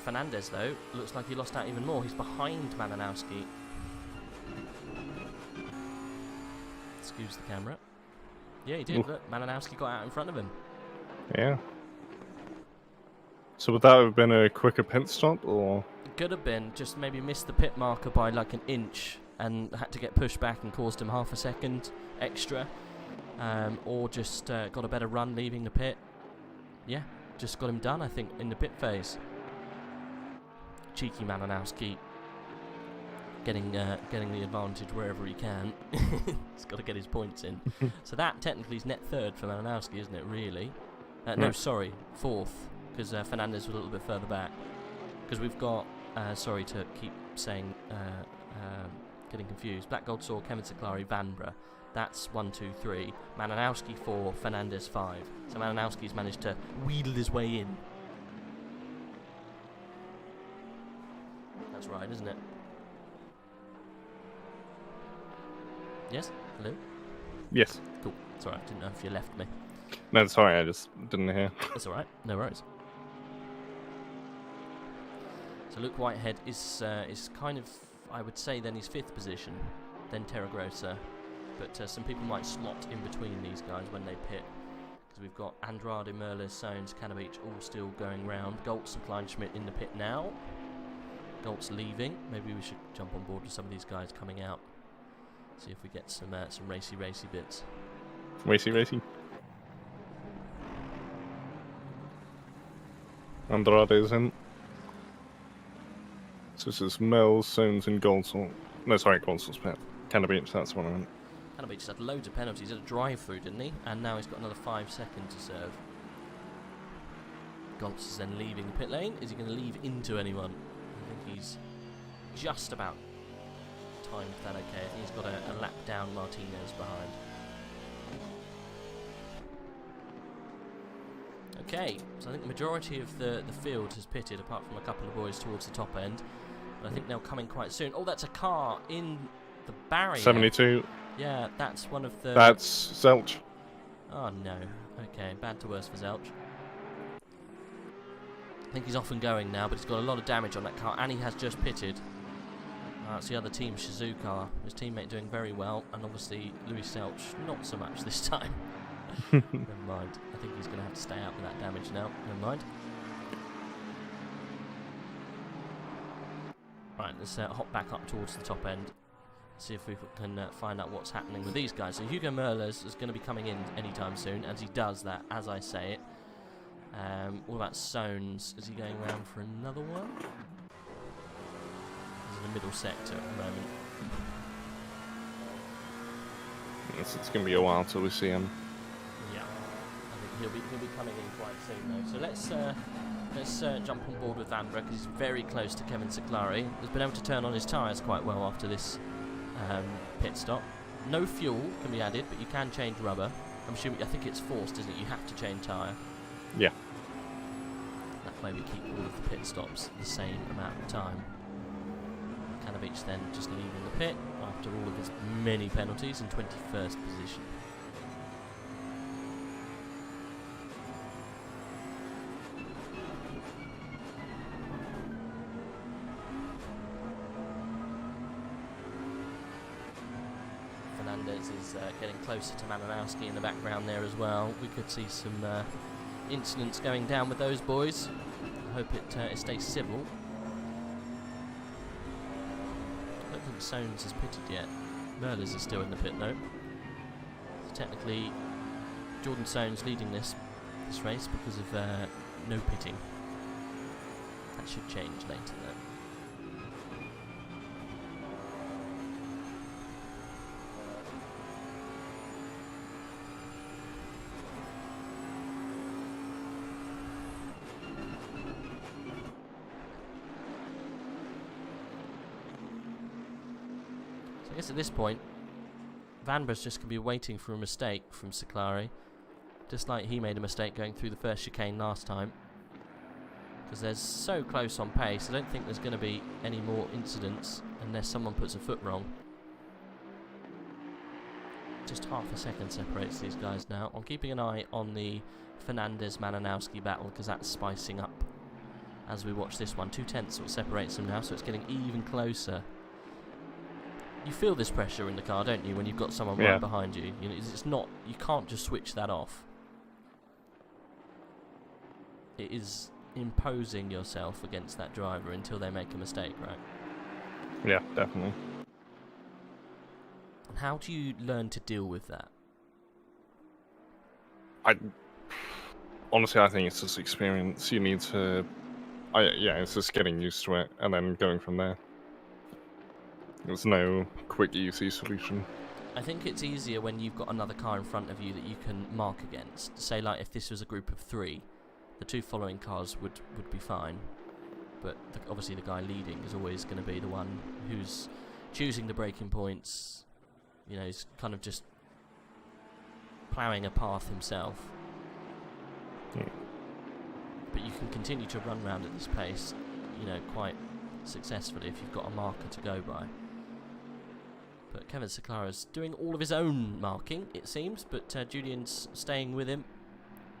Fernandez though looks like he lost out even more. He's behind Malinowski. Excuse the camera. Yeah, he did. Ooh. Look, Malinowski got out in front of him. Yeah. So would that have been a quicker pit stop, or? It could have been. Just maybe missed the pit marker by like an inch and had to get pushed back and caused him half a second extra. Or just got a better run leaving the pit. Yeah, just got him done, I think, in the pit phase. Cheeky Malinowski getting the advantage wherever he can. He's got to get his points in. So that technically is net third for Malinowski, isn't it, really? No, sorry, fourth, because Fernandez was a little bit further back. Because we've got, sorry to keep saying, getting confused, Black Gold Saw, Kevin Saklari, Vanbrugh. That's 1, 2, 3. Malinowski 4, Fernandez 5. So Malinowski's managed to wheedle his way in. That's right, isn't it? Yes? Hello? Yes. Cool. Sorry, I didn't know if you left me. No, sorry, I just didn't hear. That's alright, no worries. So Luke Whitehead is kind of, I would say, then his 5th position, then Terragrossa. But some people might slot in between these guys when they pit. Because we've got Andrade, Merlis, Sones, Kanabeach all still going round. Goltz and Kleinschmidt in the pit now. Goltz leaving. Maybe we should jump on board with some of these guys coming out. See if we get some racy bits. Racy. Andrade is in. So this is Mel, Sones, and Goldsall. No, sorry, Goldsall's pit. Kanabeach, that's the one I meant. Kanabeach just had loads of penalties. He had a drive-through, didn't he? And now he's got another 5 seconds to serve. Goltz is then leaving the pit lane. Is he going to leave into anyone? I think he's just about timed that okay. I think he's got a lap down Martinez behind. Okay, so I think the majority of the field has pitted, apart from a couple of boys towards the top end. But I think they'll come in quite soon. Oh, that's a car in the barrier. 72. Yeah, that's one of the... That's Zelch. Oh, no. Okay, bad to worse for Zelch. I think he's off and going now, but he's got a lot of damage on that car, and he has just pitted. That's the other team, Shizuka. His teammate doing very well, and obviously Louis Zelch not so much this time. Never mind. I think he's going to have to stay out with that damage now. Never mind. Right, let's hop back up towards the top end. See if we can find out what's happening with these guys. So Hugo Merlers is going to be coming in anytime soon, as he does that, as I say it. What about Sones? Is he going around for another one? He's in the middle sector at the moment. Yes, it's going to be a while till we see him. Yeah, I think he'll be coming in quite soon though. So let's jump on board with Vanbrugh, because he's very close to Kevin Siclari. He's been able to turn on his tyres quite well after this pit stop. No fuel can be added, but you can change rubber. I think it's forced, isn't it? You have to change tyre. Yeah. That way we keep all of the pit stops the same amount of time. Kanovich then just leaving the pit after all of his many penalties in 21st position. Fernandez is getting closer to Malinowski in the background there as well. We could see some incidents going down with those boys. I hope it stays civil. I don't think Sones has pitted yet. Merlers is still in the pit though. So technically, Jordan Sones leading this race because of no pitting. That should change later though. I guess at this point, Vanbrugh's just going to be waiting for a mistake from Siclari, just like he made a mistake going through the first chicane last time. Because they're so close on pace, I don't think there's going to be any more incidents unless someone puts a foot wrong. Just half a second separates these guys now. I'm keeping an eye on the Fernandez-Malinowski battle, because that's spicing up as we watch this one. 2/10 what separates them now, so it's getting even closer. You feel this pressure in the car, don't you, when you've got someone right behind you? You know, it's not. You can't just switch that off. It is imposing yourself against that driver until they make a mistake, right? Yeah, definitely. And how do you learn to deal with that? Honestly, I think it's just experience. You need to. It's just getting used to it and then going from there. There's no quick, easy solution. I think it's easier when you've got another car in front of you that you can mark against. Say, like, if this was a group of 3, the 2 following cars would be fine. But obviously the guy leading is always going to be the one who's choosing the braking points. You know, he's kind of just ploughing a path himself. But you can continue to run around at this pace, you know, quite successfully if you've got a marker to go by. But Kevin Siclari's doing all of his own marking, it seems, but Julian's staying with him.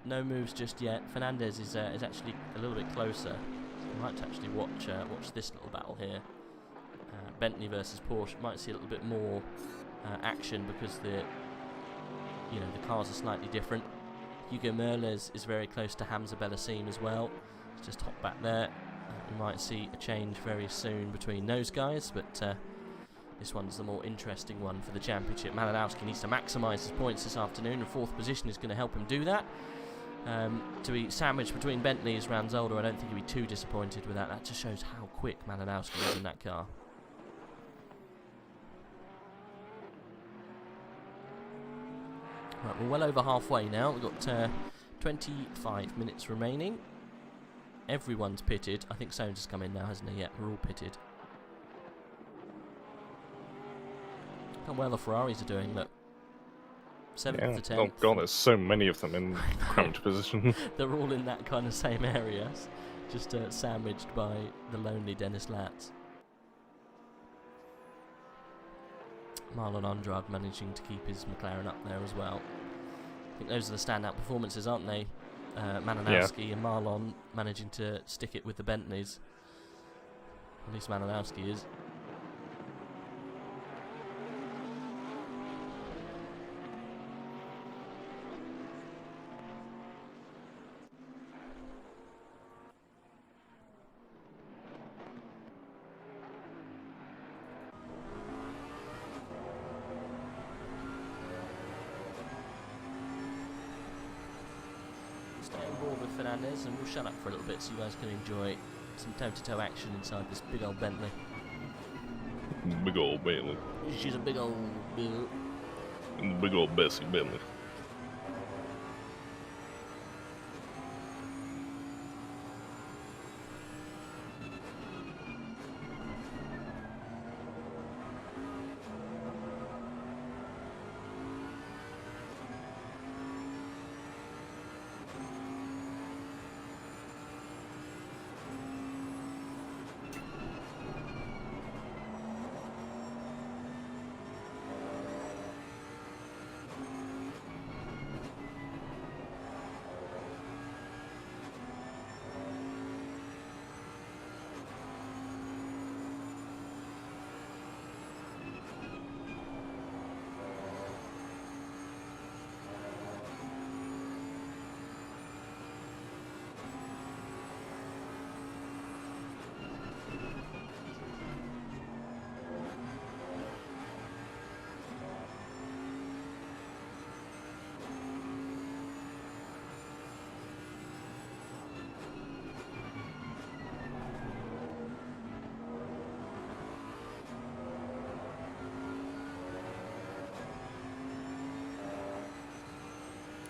No moves just yet. Fernandez is actually a little bit closer. So we might actually watch this little battle here. Bentley versus Porsche. Might see a little bit more action because the cars are slightly different. Hugo Merlez is very close to Hamza Bellassim as well. Let's just hop back there. We might see a change very soon between those guys, but this one's the more interesting one for the championship. Malinowski needs to maximise his points this afternoon, and 4th position is going to help him do that. To be sandwiched between Bentleys around Zolder, I don't think he'd be too disappointed with that. That just shows how quick Malinowski is in that car. Right, we're well over halfway now. We've got 25 minutes remaining. Everyone's pitted. I think Sones has come in now, hasn't he? Yeah, we're all pitted. Look how well the Ferraris are doing, look. 7th to 10th. Oh god, there's so many of them in cramped position. They're all in that kind of same area, just sandwiched by the lonely Dennis Latz. Marlon Andrade managing to keep his McLaren up there as well. I think those are the standout performances, aren't they? Malinowski and Marlon managing to stick it with the Bentleys. At least Malinowski is. Stay on board with Fernandez and we'll shut up for a little bit so you guys can enjoy some toe-to-toe action inside this big old Bentley. Big old Bentley. She's a big old... Big old Bessie Bentley.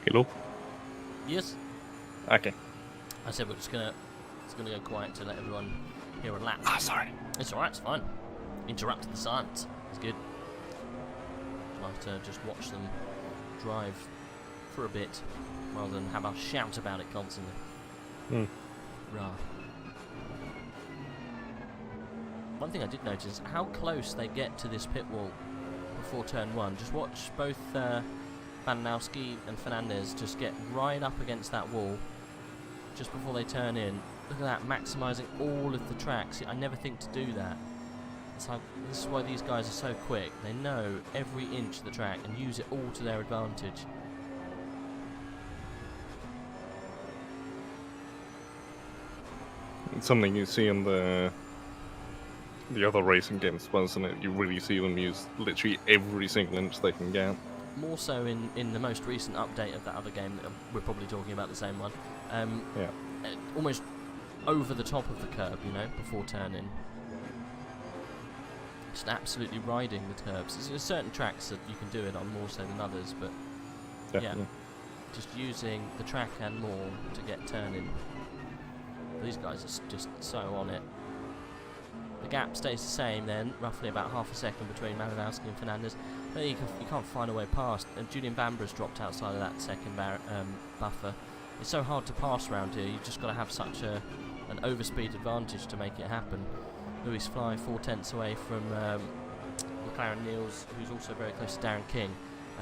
Hello? Yes? Okay. I said we're just gonna go quiet to let everyone hear a lap. Ah, sorry. It's alright, it's fine. Interrupted the silence. It's good. I'd like to just watch them drive for a bit rather than have us shout about it constantly. Rah. One thing I did notice is how close they get to this pit wall before turn 1. Just watch both Malinowski and Fernandez just get right up against that wall just before they turn in. Look at that, maximising all of the tracks. I never think to do that. It's like, this is why these guys are so quick. They know every inch of the track and use it all to their advantage. It's something you see in the other racing games, wasn't it? You really see them use literally every single inch they can get. More so in the most recent update of that other game, that we're probably talking about the same one. Yeah. Almost over the top of the curb, you know, before turning. Just absolutely riding the curbs. There's certain tracks that you can do it on more so than others, but Definitely. yeah, just using the track and more to get turning. These guys are just so on it. The gap stays the same then, roughly about half a second between Malinowski and Fernandez. But you can't find a way past. And Julian Bambra's dropped outside of that second buffer. It's so hard to pass around here. You've just got to have such an overspeed advantage to make it happen. Lewis Fly 4 tenths away from McLaren Niels, who's also very close to Darren King.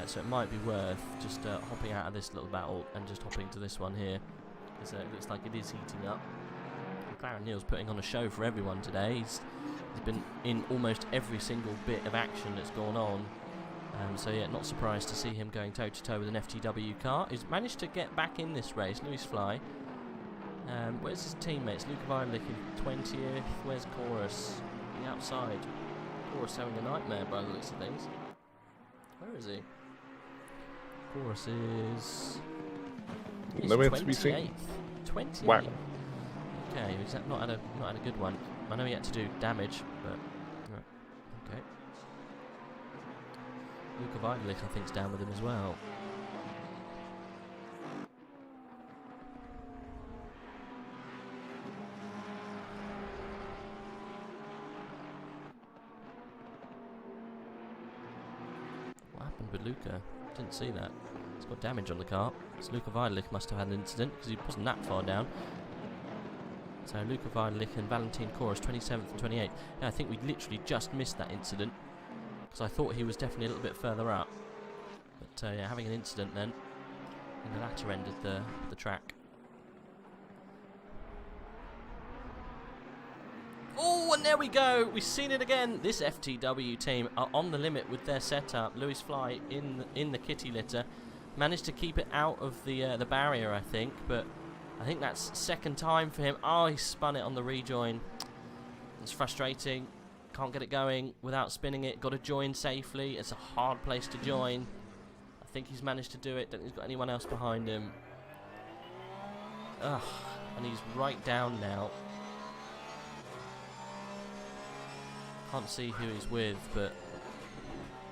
So it might be worth just hopping out of this little battle and just hopping to this one here, because it looks like it is heating up. McLaren Niels putting on a show for everyone today. He's been in almost every single bit of action that's gone on. So yeah, not surprised to see him going toe-to-toe with an FTW car. He's managed to get back in this race. Lewis Fly. Where's his teammates? Luca Weidlich in 20th. Where's Chorus? The outside. Chorus having a nightmare by the looks of things. Where is he? Chorus is... Nowhere to be seen. 28th. Wow. Okay, he's not had a good one. I know he had to do damage, but right. Okay. Luca Weidlich, I think, is down with him as well. What happened with Luca? Didn't see that. It's got damage on the car. So Luca Vidalik must have had an incident because he wasn't that far down. So Luca Vidalik and Valentin Koros, 27th and 28th. Yeah, I think we literally just missed that incident because I thought he was definitely a little bit further up. But yeah, having an incident then in the latter end of the track. Oh, and there we go. We've seen it again. This FTW team are on the limit with their setup. Lewis Fly in the kitty litter managed to keep it out of the barrier, I think, but I think that's second time for him. Oh, he spun it on the rejoin. It's frustrating. Can't get it going without spinning it. Got to join safely. It's a hard place to join. I think he's managed to do it. Don't think he's got anyone else behind him. Ugh, and he's right down now. Can't see who he's with, but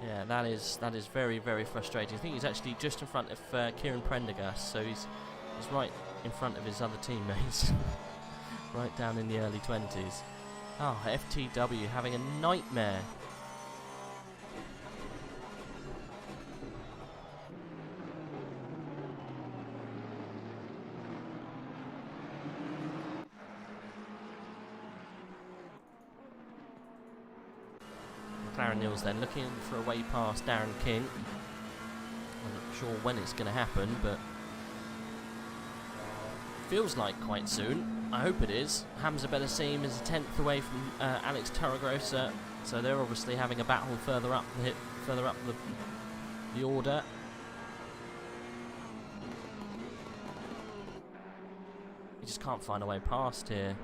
yeah, that is very, very frustrating. I think he's actually just in front of Kieran Prendergast, so he's right in front of his other teammates, right down in the early 20s. Oh, FTW having a nightmare. McLaren Nils then looking for a way past Darren King. I'm not sure when it's going to happen, but feels like quite soon. I hope it is. Hamza Bellassim is a 10th away from Alex Torregrossa, so they're obviously having a battle further up the order. You just can't find a way past here.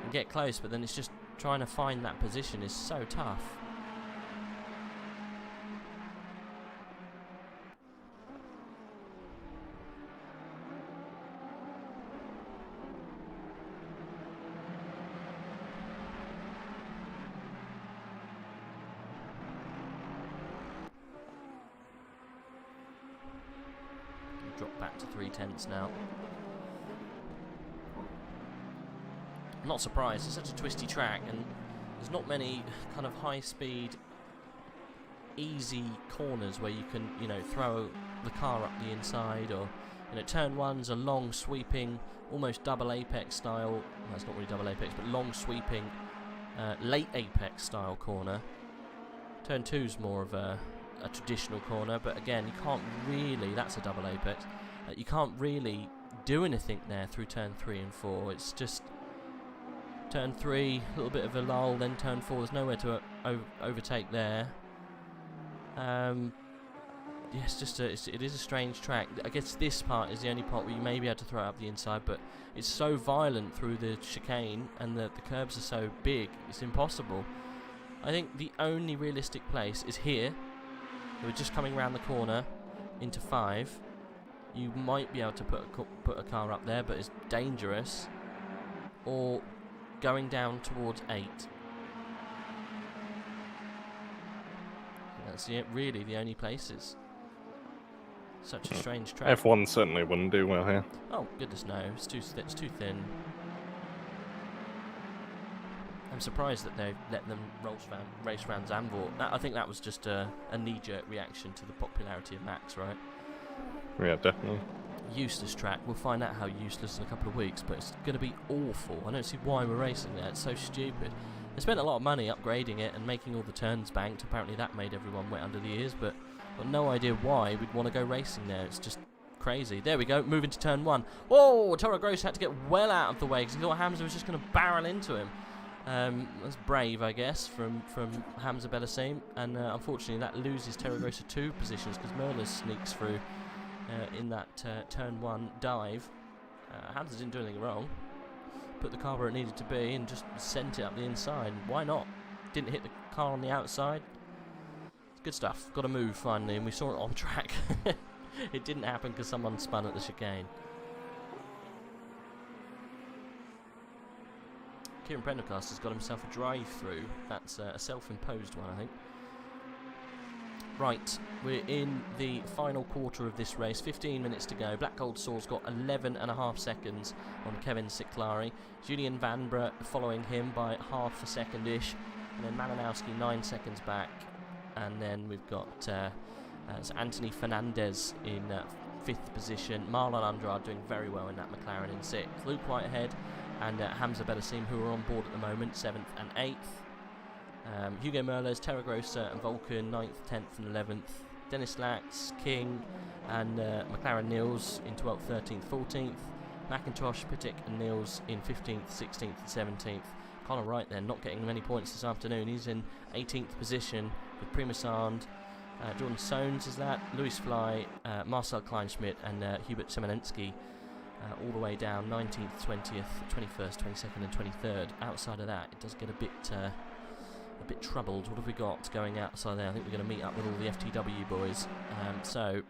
You get close, but then it's just trying to find that position is so tough. Drop back to 3/10 now. I'm not surprised, it's such a twisty track and there's not many kind of high-speed, easy corners where you can, you know, throw the car up the inside, or, you know, turn one's a long sweeping, almost double apex style, well, it's not really double apex, but long sweeping, late apex style corner. Turn two's more of a traditional corner, but again, you can't really, that's a double apex, you can't really do anything there through turn 3 and 4. It's just turn 3, a little bit of a lull, then turn 4, there's nowhere to overtake there. Yes, it is a strange track. I guess this part is the only part where you may be able to throw it up the inside, but it's so violent through the chicane and the curbs are so big, it's impossible. I think the only realistic place is here. We're just coming around the corner into 5. You might be able to put a car up there, but it's dangerous. Or going down towards 8. That's really the only places. Such a strange track. F1 certainly wouldn't do well here. Oh goodness no, it's too thin. I'm surprised that they let them race around Zandvoort. I think that was just a knee-jerk reaction to the popularity of Max, right? Yeah, definitely. Useless track. We'll find out how useless in a couple of weeks, but it's going to be awful. I don't see why we're racing there. It's so stupid. They spent a lot of money upgrading it and making all the turns banked. Apparently that made everyone wet under the ears, but I've got no idea why we'd want to go racing there. It's just crazy. There we go, moving to turn 1. Oh, Torregrossa had to get well out of the way because he thought Hamza was just going to barrel into him. That's brave, I guess, from Hamza Bellassim, and unfortunately that loses Torregrossa 2 positions because Merlis sneaks through in that turn 1 dive. Hamza didn't do anything wrong. Put the car where it needed to be and just sent it up the inside. Why not? Didn't hit the car on the outside. It's good stuff. Got to move finally, and we saw it on track. It didn't happen because someone spun at the chicane. Kieran Prendergast has got himself a drive-through. That's a self-imposed one, I think. Right, we're in the final quarter of this race. 15 minutes to go. Black Gold Soul's got 11.5 seconds on Kevin Siklari. Julian Vanbrugh following him by half a second-ish. And then Malinowski 9 seconds back. And then we've got So Anthony Fernandez in 5th position. Marlon Andrade doing very well in that McLaren in 6th. Luke Whitehead and Hamza Bellasim, who are on board at the moment, 7th and 8th. Hugo Merles, Terra Grossa and Vulcan, 9th, 10th and 11th. Dennis Lax, King and McLaren Nils in 12th, 13th, 14th. McIntosh, Pittick and Nils in 15th, 16th and 17th. Connor Wright then not getting many points this afternoon. He's in 18th position with Prima Sand. Jordan Soanes is that, Lewis Fly, Marcel Kleinschmidt and Hubert Semenensky all the way down 19th, 20th, 21st, 22nd and 23rd. Outside of that it does get a bit troubled. What have we got going outside there? I think we're going to meet up with all the FTW boys. So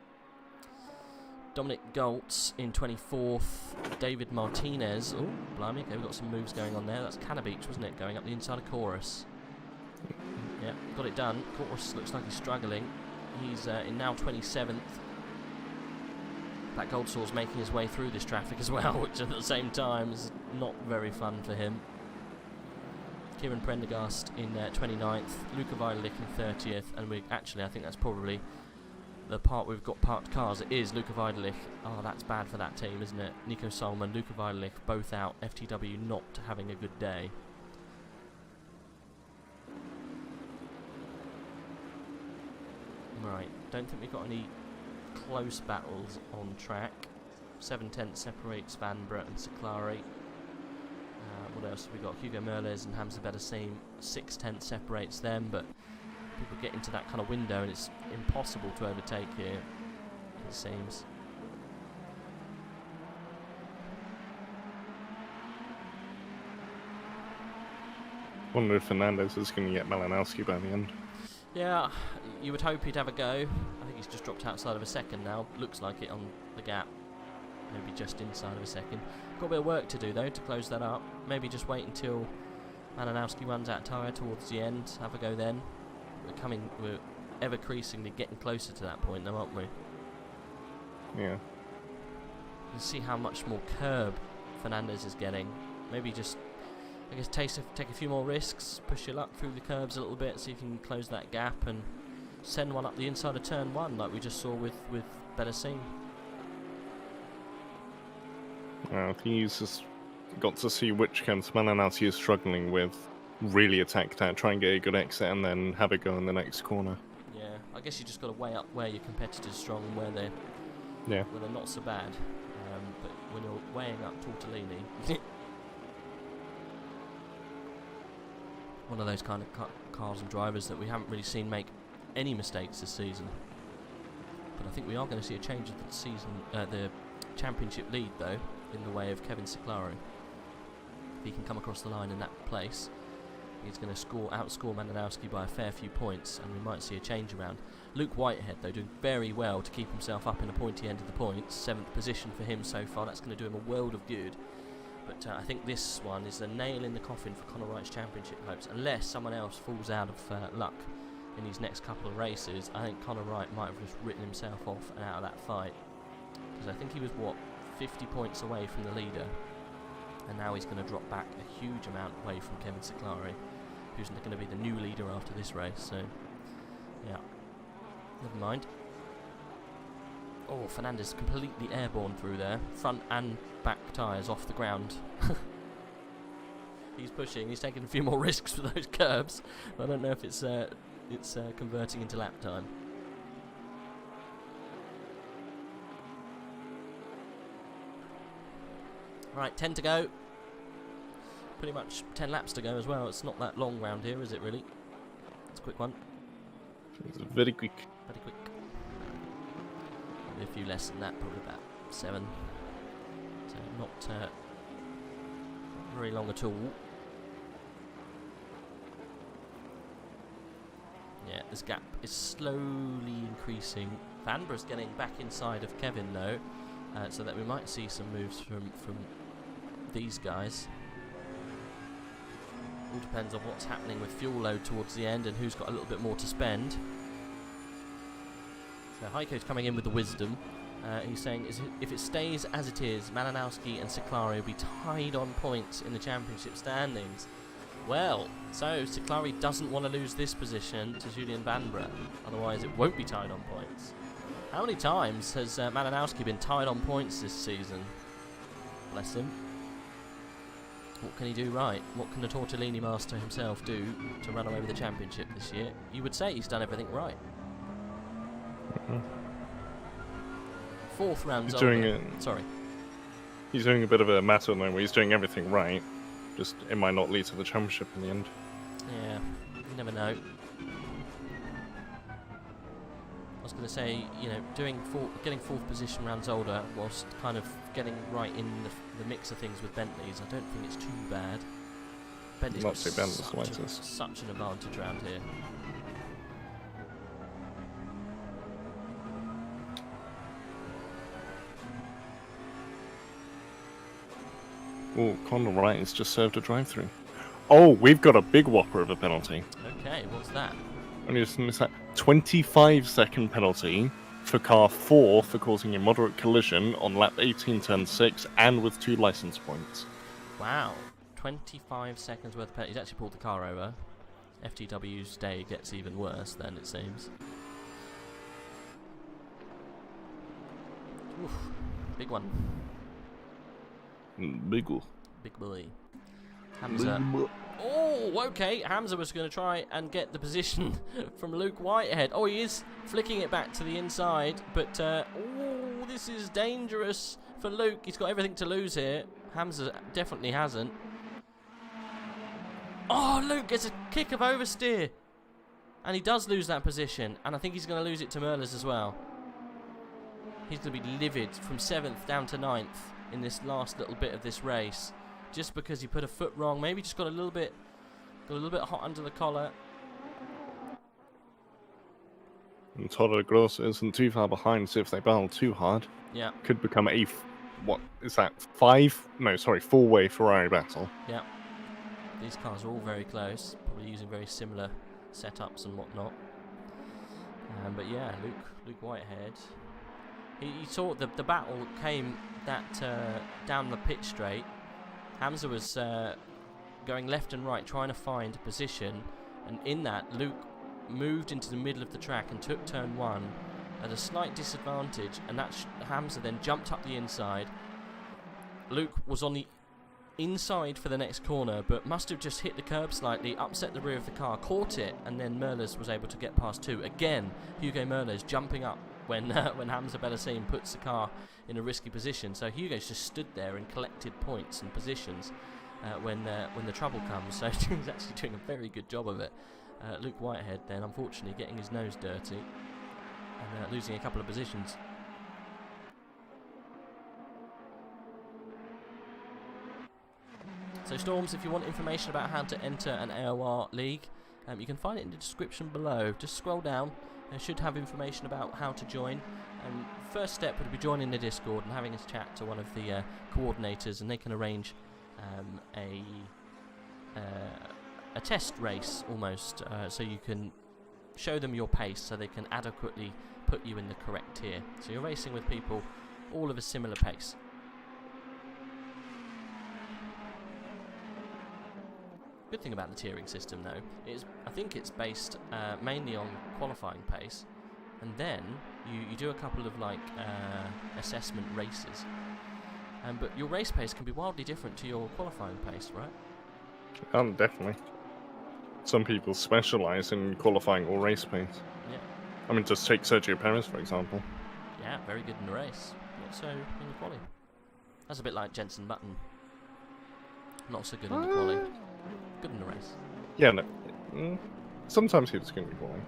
Dominic Goltz in 24th, David Martinez, oh blimey, okay, we've got some moves going on there. That's Cannabeach, wasn't it, going up the inside of Chorus. Yeah, got it done. Chorus looks like he's struggling. He's in now 27th. That Goldsaw's making his way through this traffic as well, which at the same time is not very fun for him. Kieran Prendergast in 29th, Luca Vidalik in 30th, and we actually, I think that's probably the part we've got parked cars. It is Luca Vidalik. Oh, that's bad for that team, isn't it? Nico Solomon, Luca Vidalik, both out. FTW not having a good day. Right, don't think we've got any close battles on track. 7/10 separates Vanbrugh and Ciclari. What else have we got? Hugo Merles and Hamza Bellasim. 6/10 separates them, but people get into that kind of window and it's impossible to overtake here, it seems. Wonder if Fernandez is going to get Malinowski by the end. Yeah, you would hope he'd have a go. I think he's just dropped outside of a second now. Looks like it on the gap. Maybe just inside of a second. Got a bit of work to do though to close that up. Maybe just wait until Malinowski runs out of tyre towards the end. Have a go then. We're ever increasingly getting closer to that point though, aren't we? Yeah. You see how much more curb Fernandez is getting. Maybe just, I guess, take a few more risks, push your luck through the curbs a little bit, so you can close that gap and send one up the inside of turn 1, like we just saw with Bellasim. I think he's just got to see which camps Malinowski is struggling with. Really attack that, try and get a good exit, and then have a go in the next corner. Yeah, I guess you just got to weigh up where your competitors strong and where they're not so bad. But when you're weighing up Tortellini. One of those kind of cars and drivers that we haven't really seen make any mistakes this season. But I think we are going to see a change of the season, the championship lead though, in the way of Kevin Ciclaro. If he can come across the line in that place, he's going to outscore Malinowski by a fair few points, and we might see a change around. Luke Whitehead though doing very well to keep himself up in the pointy end of the points. 7th position for him so far. That's going to do him a world of good. But I think this one is a nail in the coffin for Conor Wright's championship hopes. Unless someone else falls out of luck in these next couple of races, I think Conor Wright might have just written himself off and out of that fight. Because I think he was, 50 points away from the leader. And now he's going to drop back a huge amount away from Kevin Ciclari, who's going to be the new leader after this race. So, yeah, never mind. Oh, Fernandez completely airborne through there. Front and back tyres off the ground. He's pushing. He's taking a few more risks for those curbs. I don't know if it's converting into lap time. Right, 10 to go. Pretty much 10 laps to go as well. It's not that long round here, is it really? It's a quick one. It's very quick. Very quick. Maybe a few less than that, probably about 7. So not very long at all. Yeah, this gap is slowly increasing. Vanbrug's getting back inside of Kevin though, so that we might see some moves from these guys. All depends on what's happening with fuel load towards the end and who's got a little bit more to spend. So Heiko's coming in with the wisdom. He's saying if it stays as it is, Malinowski and Ciclari will be tied on points in the championship standings. Well, so Siklari doesn't want to lose this position to Julian Vanbrugh, otherwise it won't be tied on points. How many times has Malinowski been tied on points this season? Bless him. What can he do right? What can the Tortellini master himself do to run away with the championship this year? You would say he's done everything right. Fourth round. He's doing it. Sorry. He's doing a bit of a matter now where he's doing everything right. Just it might not lead to the championship in the end. Yeah, you never know. I was going to say, you know, getting fourth position around Zolder whilst kind of getting right in the mix of things with Bentleys, I don't think it's too bad. Bentley's Not too bad in the slightest. Such an advantage around here. Oh, Conor Wright has just served a drive-through. Oh, we've got a big whopper of a penalty. Okay, what's that? Only just missed that 25-second penalty for car 4 for causing a moderate collision on lap 18, turn 6, and with 2 license points. Wow, 25 seconds worth of penalty. He's actually pulled the car over. FTW's day gets even worse then, it seems. Oof, big one. Big one. Big boy. Hamza. Oh, okay. Hamza was going to try and get the position from Luke Whitehead. Oh, he is flicking it back to the inside. But, oh, this is dangerous for Luke. He's got everything to lose here. Hamza definitely hasn't. Oh, Luke gets a kick of oversteer. And he does lose that position. And I think he's going to lose it to Merles as well. He's going to be livid from 7th down to 9th in this last little bit of this race. Just because he put a foot wrong, maybe just got a little bit hot under the collar. And Toro Grosso isn't too far behind, so if they battle too hard, yeah, could become a what is that? 4-way Ferrari battle. Yeah, these cars are all very close, probably using very similar setups and whatnot. But yeah, Luke Whitehead. He saw the battle came that down the pit straight. Hamza was going left and right trying to find a position, and in that Luke moved into the middle of the track and took turn 1 at a slight disadvantage, and that Hamza then jumped up the inside. Luke was on the inside for the next corner, but must have just hit the curb slightly, upset the rear of the car, caught it, and then Merles was able to get past 2. Again, Hugo Merles jumping up when Hamza Bellassine puts the car in a risky position. So Hugo's just stood there and collected points and positions when the trouble comes. So he's actually doing a very good job of it. Luke Whitehead then, unfortunately, getting his nose dirty and losing a couple of positions. So Storms, if you want information about how to enter an AOR league, you can find it in the description below. Just scroll down. I should have information about how to join. First step would be joining the Discord and having a chat to one of the coordinators, and they can arrange a test race almost, so you can show them your pace so they can adequately put you in the correct tier. So you're racing with people all of a similar pace. Good thing about the tiering system, though, is I think it's based mainly on qualifying pace, and then you do a couple of assessment races. But your race pace can be wildly different to your qualifying pace, right? Definitely. Some people specialise in qualifying or race pace. Yeah. I mean, just take Sergio Perez, for example. Yeah, very good in the race. Not so in the quali. That's a bit like Jenson Button. Not so good in the quali. Good in the race. Yeah, no. Sometimes he was going to be quali.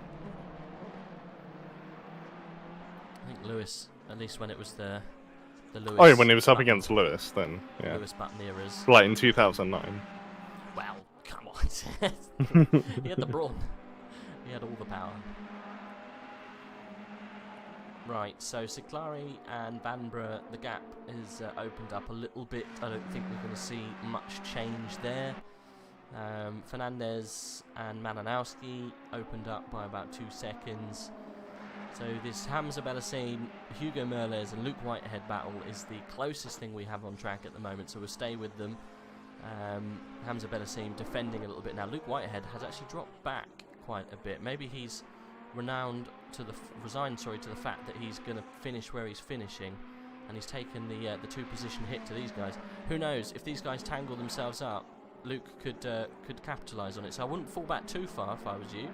I think Lewis, at least when it was the Lewis. Oh, yeah, when he was up against Lewis, then yeah. Lewis Button eras. Like in 2009. Well, come on. He had the brawn. He had all the power. Right, so Siklari and Vanbrugh, the gap is opened up a little bit. I don't think we're going to see much change there. Fernandez and Malinowski opened up by about 2 seconds. So this Hamza Bellassine, Hugo Merles and Luke Whitehead battle is the closest thing we have on track at the moment, so we'll stay with them. Hamza Bellassim defending a little bit now. Luke Whitehead has actually dropped back quite a bit. Maybe he's resigned to the fact that he's going to finish where he's finishing, and he's taken the two-position hit to these guys. Who knows, if these guys tangle themselves up, Luke could capitalise on it. So I wouldn't fall back too far if I was you.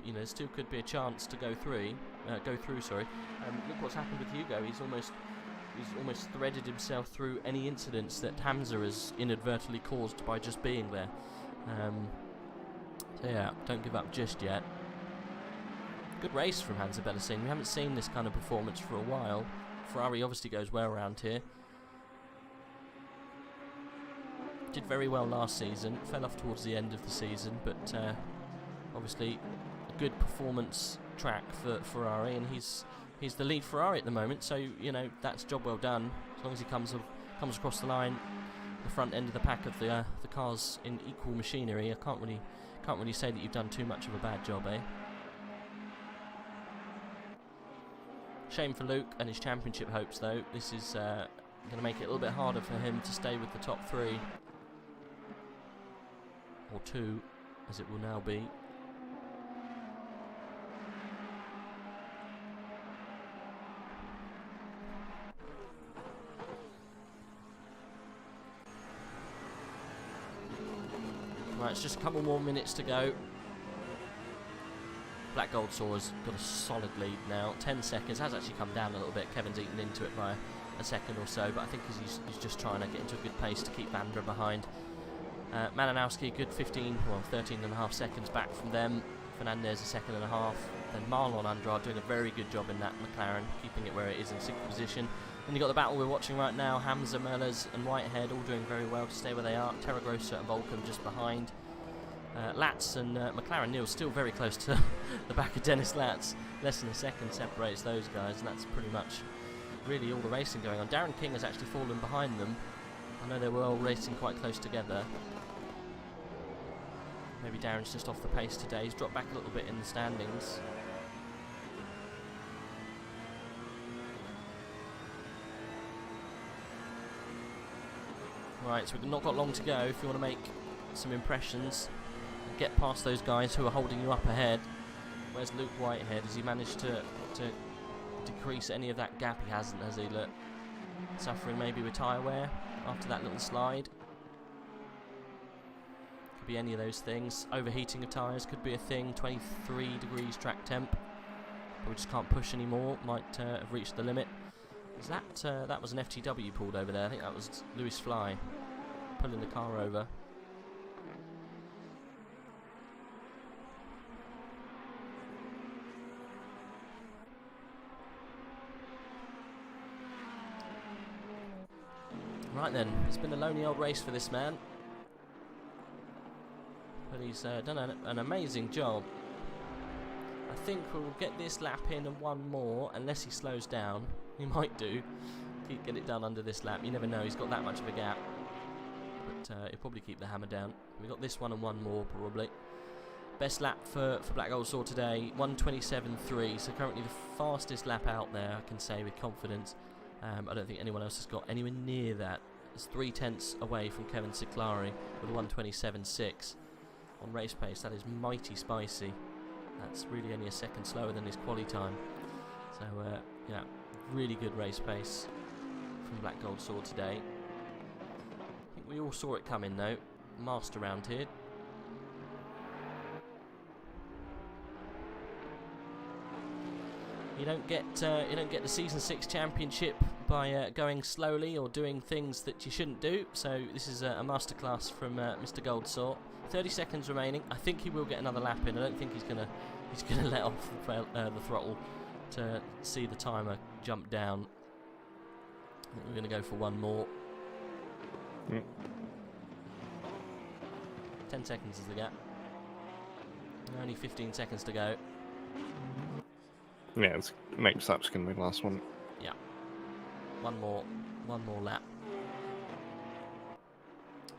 You know, there still could be a chance to go through. Look what's happened with Hugo. He's almost threaded himself through any incidents that Hamza has inadvertently caused by just being there. So yeah, don't give up just yet. Good race from Hamza Bellassim. We haven't seen this kind of performance for a while. Ferrari obviously goes well around here. Did very well last season. Fell off towards the end of the season, but obviously a good performance track for Ferrari, and he's the lead Ferrari at the moment. So you know, that's job well done. As long as he comes across the line, the front end of the pack of the cars in equal machinery. I can't really say that you've done too much of a bad job, eh? Shame for Luke and his championship hopes, though. This is going to make it a little bit harder for him to stay with the top 3. Or 2, as it will now be. Right, it's just a couple more minutes to go. Black Gold Soar's got a solid lead now. 10 seconds. Has actually come down a little bit. Kevin's eaten into it by a second or so, but I think he's just trying to get into a good pace to keep Vandra behind. Malinowski, good 13 and a half seconds back from them. Fernandez, a second and a half. Then Marlon Andrade doing a very good job in that McLaren, keeping it where it is in 6th position. Then you've got the battle we're watching right now. Hamza, Mellers and Whitehead all doing very well to stay where they are. Terragrossa and Volcom just behind. Latz and McLaren Neal still very close to the back of Dennis Latz. Less than a second separates those guys, and that's pretty much really all the racing going on. Darren King has actually fallen behind them. I know they were all racing quite close together. Maybe Darren's just off the pace today. He's dropped back a little bit in the standings. Right, so we've not got long to go if you want to make some impressions. Get past those guys who are holding you up ahead. Where's Luke Whitehead? Has he managed to decrease any of that gap? He hasn't, has he? Look, suffering maybe with tyre wear after that little slide. Could be any of those things. Overheating of tyres could be a thing. 23 degrees track temp. But we just can't push anymore. Might have reached the limit. Is that that was an FTW pulled over there? I think that was Lewis Fly pulling the car over. Right then, it's been a lonely old race for this man, but he's done an amazing job. I think we'll get this lap in and one more, unless he slows down. He might do. Get it done under this lap. You never know, he's got that much of a gap. But he'll probably keep the hammer down. We've got this one and one more, probably. Best lap for Black Gold Soar today, 1:27.3. So currently the fastest lap out there, I can say with confidence. I don't think anyone else has got anywhere near that. It's 3/10 away from Kevin Ciclari with 1:27.6 on race pace. That is mighty spicy. That's really only a second slower than his quali time. So yeah, really good race pace from Black Gold Soar today. I think we all saw it coming though. Master round here. You don't get the season 6 championship by going slowly or doing things that you shouldn't do. So this is a masterclass from Mr. Goldsaw. 30 seconds remaining. I think he will get another lap in. I don't think he's gonna let off the throttle to see the timer jump down. I think we're gonna go for one more. 10 seconds is the gap. Only 15 seconds to go. Yeah, it's next lap's going to be the last one. Yeah. One more lap.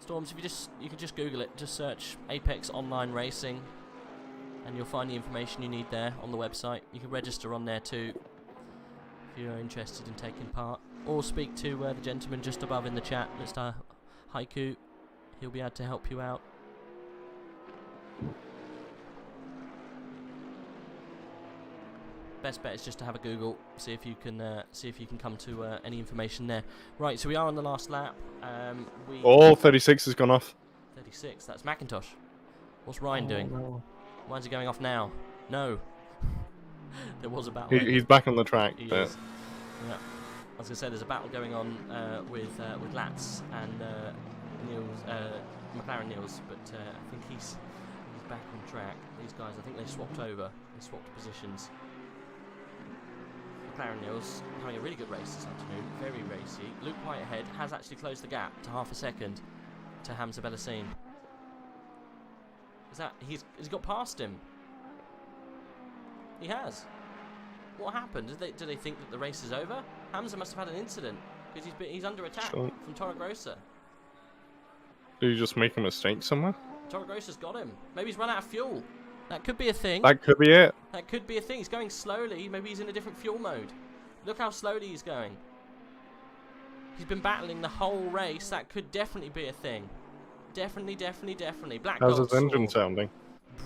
Storms, if you can just Google it, just search Apex Online Racing, and you'll find the information you need there on the website. You can register on there too, if you're interested in taking part. Or speak to the gentleman just above in the chat, Mr. Haiku. he'll be able to help you out. Best bet is just to have a Google, see if you can come to any information there. Right, so we are on the last lap. 36 has gone off. 36. That's Macintosh. What's Ryan doing? No. Why is he going off now? No. There was a battle. He's back on the track. He but... is. Yeah. I was gonna say there's a battle going on with Latz and McLaren Niels, but I think he's back on track. These guys, I think they swapped over. They swapped positions. McLaren Niels having a really good race this afternoon, very racy. Luke Whitehead has actually closed the gap to half a second to Hamza Bellassine. Is that he's got past him? He has. What happened? Do they think that the race is over? Hamza must have had an incident because he's under attack from Toro Grosso. Did you just make a mistake somewhere? Toro Grosso's got him. Maybe he's run out of fuel. That could be a thing. That could be it. That could be a thing. He's going slowly. Maybe he's in a different fuel mode. Look how slowly he's going. He's been battling the whole race. That could definitely be a thing. Definitely. Black How's Gold his engine score. sounding?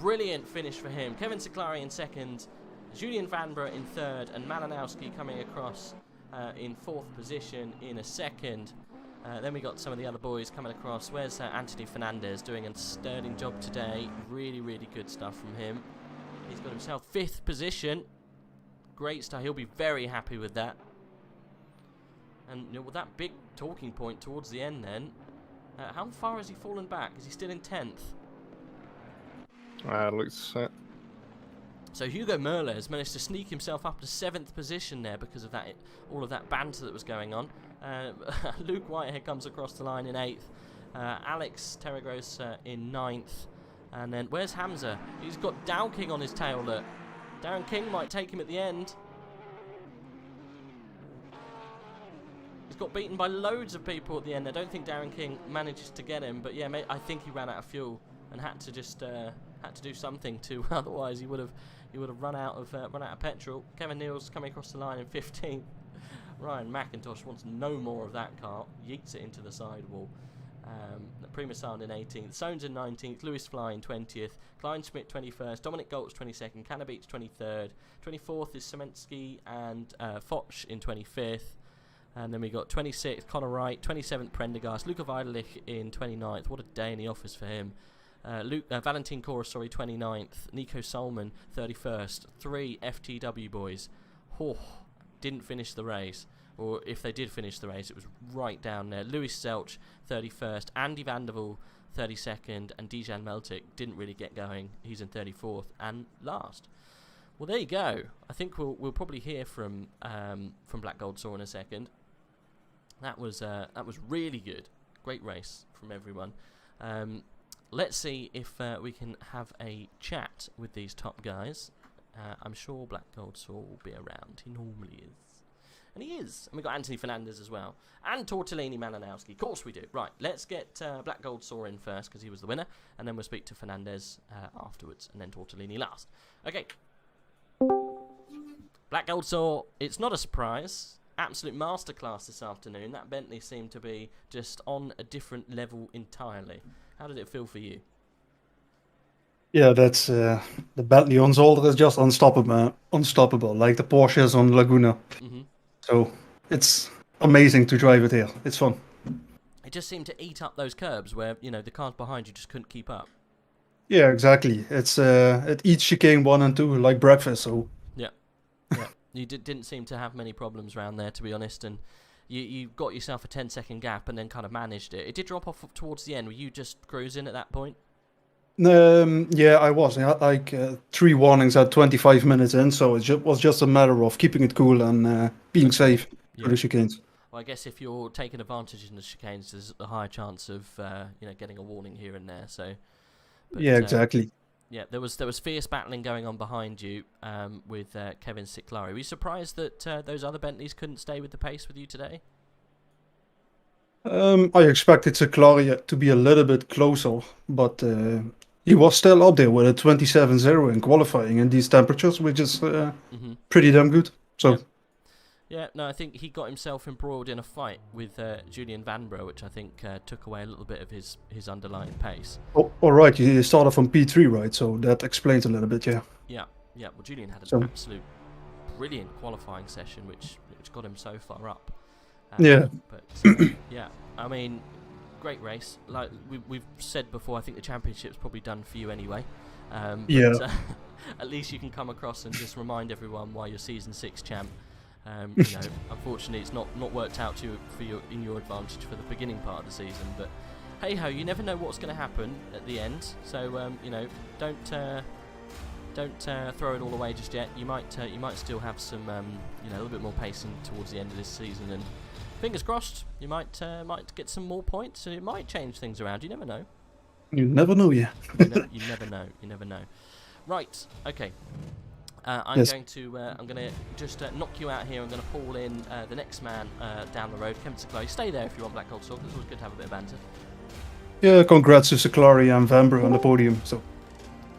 Brilliant finish for him. Kevin Siklari in second. Julian Vanbrugh in third. And Malinowski coming across in fourth position in a second. Then we got some of the other boys coming across. Where's Anthony Fernandez doing a sterling job today? Really good stuff from him. He's got himself fifth position. Great stuff. He'll be very happy with that. And you know, with that big talking point towards the end then, how far has he fallen back? Is he still in 10th? Looks set. So Hugo Merle has managed to sneak himself up to 7th position there because of that, all of that banter that was going on. Luke Whitehead comes across the line in 8th. Alex Terragros in 9th. And then where's Hamza? He's got Dow King on his tail, look. Darren King might take him at the end. He's got beaten by loads of people at the end. I don't think Darren King manages to get him, but yeah, I think he ran out of fuel and had to just had to do something to. Otherwise, he would have run out of petrol. Kevin Niels coming across the line in 15th. Ryan McIntosh wants no more of that car. Yeets it into the sidewall. Prima Sound in 18th, Sones in 19th, Lewis Fly in 20th, Klein Schmidt 21st, Dominic Goltz 22nd, Cannabeach 23rd, 24th is Semensky and Foch in 25th, and then we got 26th Connor Wright, 27th Prendergast, Luca Weidelich in 29th. What a day in the office for him. Valentin Kora, 29th, Nico Solman 31st. 3 FTW boys. Didn't finish the race. Or if they did finish the race, it was right down there. Louis Selch, 31st. Andy Vandervool, 32nd. And Dijan Meltic didn't really get going. He's in 34th and last. Well, there you go. I think we'll probably hear from Black Gold Saw in a second. That was really good. Great race from everyone. Let's see if we can have a chat with these top guys. I'm sure Black Gold Saw will be around. He normally is. And he is. And we've got Anthony Fernandez as well. And Tortellini Malinowski. Of course we do. Right, let's get Black Gold Saw in first because he was the winner. And then we'll speak to Fernandez afterwards. And then Tortellini last. Okay. Black Gold Saw, it's not a surprise. Absolute masterclass this afternoon. That Bentley seemed to be just on a different level entirely. How did it feel for you? Yeah, that's the Bentley on Zolder is just unstoppable, like the Porsches on Laguna. Mm-hmm. So it's amazing to drive it here. It's fun. It just seemed to eat up those curbs where, you know, the cars behind you just couldn't keep up. Yeah, exactly. It's it eats chicane 1 and 2 like breakfast. So yeah. You didn't seem to have many problems around there, to be honest, and you got yourself a 10-second gap and then kind of managed it. It did drop off towards the end. Were you just cruising at that point? Yeah, I was. I had like 3 warnings at 25 minutes in, so it was just a matter of keeping it cool and being safe for the chicanes. Well, I guess if you're taking advantage in the chicanes, there's a higher chance of getting a warning here and there. So, yeah, exactly. Yeah, there was fierce battling going on behind you with Kevin Siklari. Were you surprised that those other Bentleys couldn't stay with the pace with you today? I expected Siklari to be a little bit closer, but he was still up there with a 27.0 in qualifying in these temperatures, which is pretty damn good. So, Yeah, no, I think he got himself embroiled in a fight with Julian Vanbrugh, which I think took away a little bit of his underlying pace. Oh, all right, you started from P3, right? So that explains a little bit, yeah. Yeah. Well, Julian had an So- absolute brilliant qualifying session, which got him so far up. Yeah. But yeah, I mean, great race. Like we've said before, I think the championship's probably done for you anyway. Yeah. But, at least you can come across and just remind everyone why you're season 6 champ. Unfortunately, it's not worked out in your advantage for the beginning part of the season. But hey ho, you never know what's going to happen at the end. So don't throw it all away just yet. You might still have some a little bit more pacing towards the end of this season, and fingers crossed you might get some more points, and it might change things around. You never know. You never know, yeah. You never know. Right. Okay. I'm Yes. going to just knock you out here. I'm going to pull in the next man down the road, Kevin Seclari. Stay there if you want, Black Gold Sword. It's always good to have a bit of banter. Yeah, congrats to Seclari and Vanbrugh on the podium. So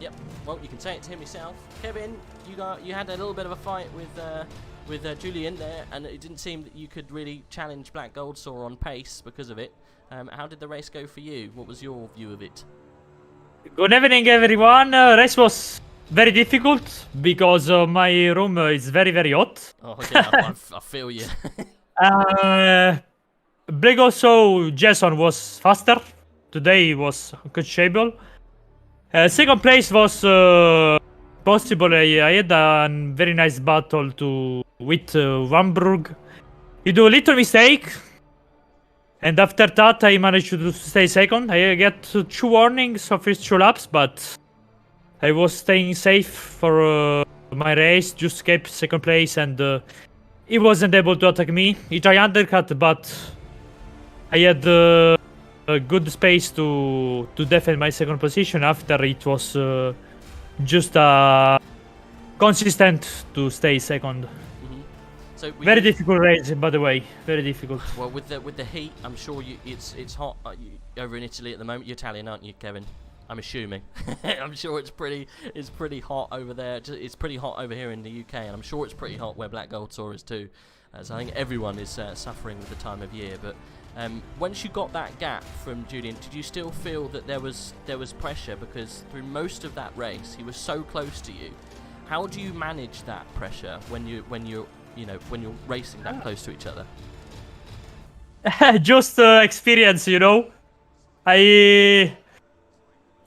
Yep. Well, you can say it to him yourself, Kevin. You had a little bit of a fight with Julian there, and it didn't seem that you could really challenge Black Gold Sword on pace because of it. How did the race go for you? What was your view of it? Good evening, everyone. Race was very difficult because my room is very, very hot. Oh yeah, I feel you. Black also Jason was faster. Today was coachable. Second place was possible. I had a very nice battle with Vanbrugh. He do a little mistake, and after that I managed to stay second. I get 2 warnings of first 2 laps, but I was staying safe for my race. Just kept second place, and he wasn't able to attack me. He tried undercut, but I had a good space to defend my second position. After it was just consistent to stay second. So Very difficult race, by the way. Very difficult. Well, with the heat, I'm sure it's hot over in Italy at the moment. You're Italian, aren't you, Kevin? I'm assuming. I'm sure it's pretty hot over there. It's pretty hot over here in the UK, and I'm sure it's pretty hot where Black Gold Sword is too. So I think everyone is suffering with the time of year. But once you got that gap from Julian, did you still feel that there was pressure? Because through most of that race, he was so close to you. How do you manage that pressure when you're racing that close to each other? Just experience, To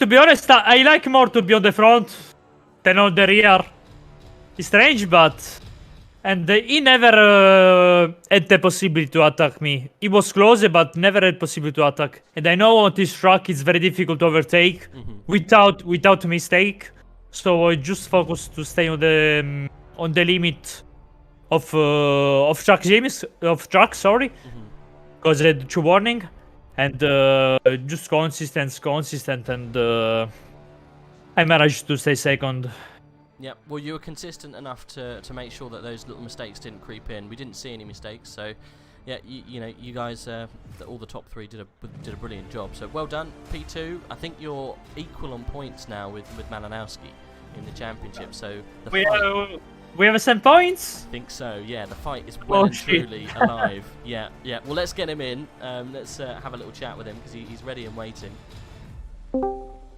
be honest, I like more to be on the front than on the rear. It's strange, but... And he never had the possibility to attack me. He was close, but never had possibility to attack. And I know on this track it's very difficult to overtake without mistake. So I just focus to stay on the limit of track, sorry, because I had 2 warning, and just consistent, and I managed to stay second. Yeah, well, you were consistent enough to make sure that those little mistakes didn't creep in. We didn't see any mistakes, so yeah, you guys, all the top 3 did a brilliant job. So well done, P2. I think you're equal on points now with Malinowski in the championship. So we have 7 points. I think so. Yeah, the fight is well and truly alive. Yeah. Well, let's get him in. Let's have a little chat with him because he's ready and waiting.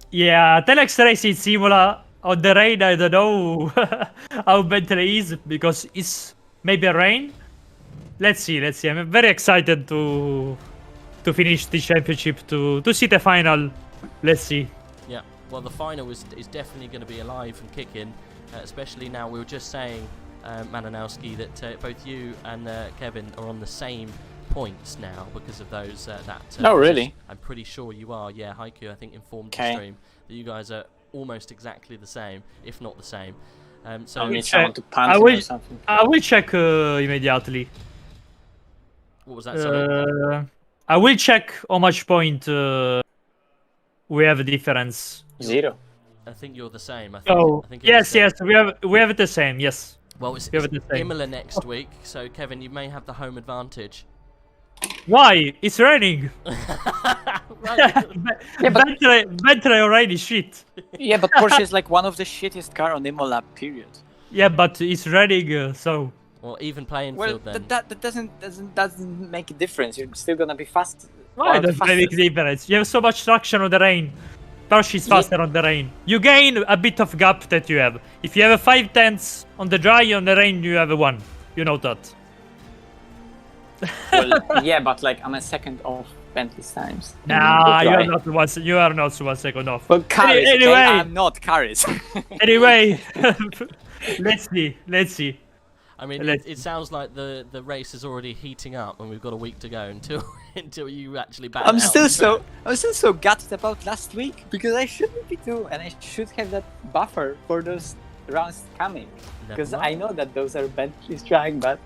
Yeah, Telex race in Simula. On the rain, I don't know how bad it is because it's maybe rain. Let's see. I'm very excited to finish the championship, to see the final. Let's see. Yeah, well, the final is definitely going to be alive and kicking, especially now. We were just saying, Malinowski, that both you and Kevin are on the same points now because of those. Oh, really? I'm pretty sure you are. Yeah, Haiku, I think, informed the stream that you guys are almost exactly the same, if not the same. So I will check immediately. What was that? Sorry? I will check how much point we have a difference. 0. I think you're the same. I think yes, we have the same. Yes. Well, it's Imola next week, so Kevin, you may have the home advantage. Why? It's raining. Battery already shit. Yeah, but Porsche is like one of the shittiest car on Imola, period. Yeah, but it's raining, so or even playing Well, field then. that doesn't make a difference. You're still gonna be fast. Why does it make a difference? You have so much traction on the rain. Porsche is faster on the rain. You gain a bit of gap that you have. If you have a 5/10 on the dry, on the rain you have a 1. You know that. Well, yeah, but like I'm a second off Bentley's times. Nah, you are not 1 second off. Well, Caris, Anyway. okay? I'm not Caris. Anyway, let's see. I mean, it sounds like the race is already heating up, and we've got a week to go until you actually back. I'm still so gutted about last week because I shouldn't be too, and I should have that buffer for those rounds coming. Because I know that those are Bentley's trying, but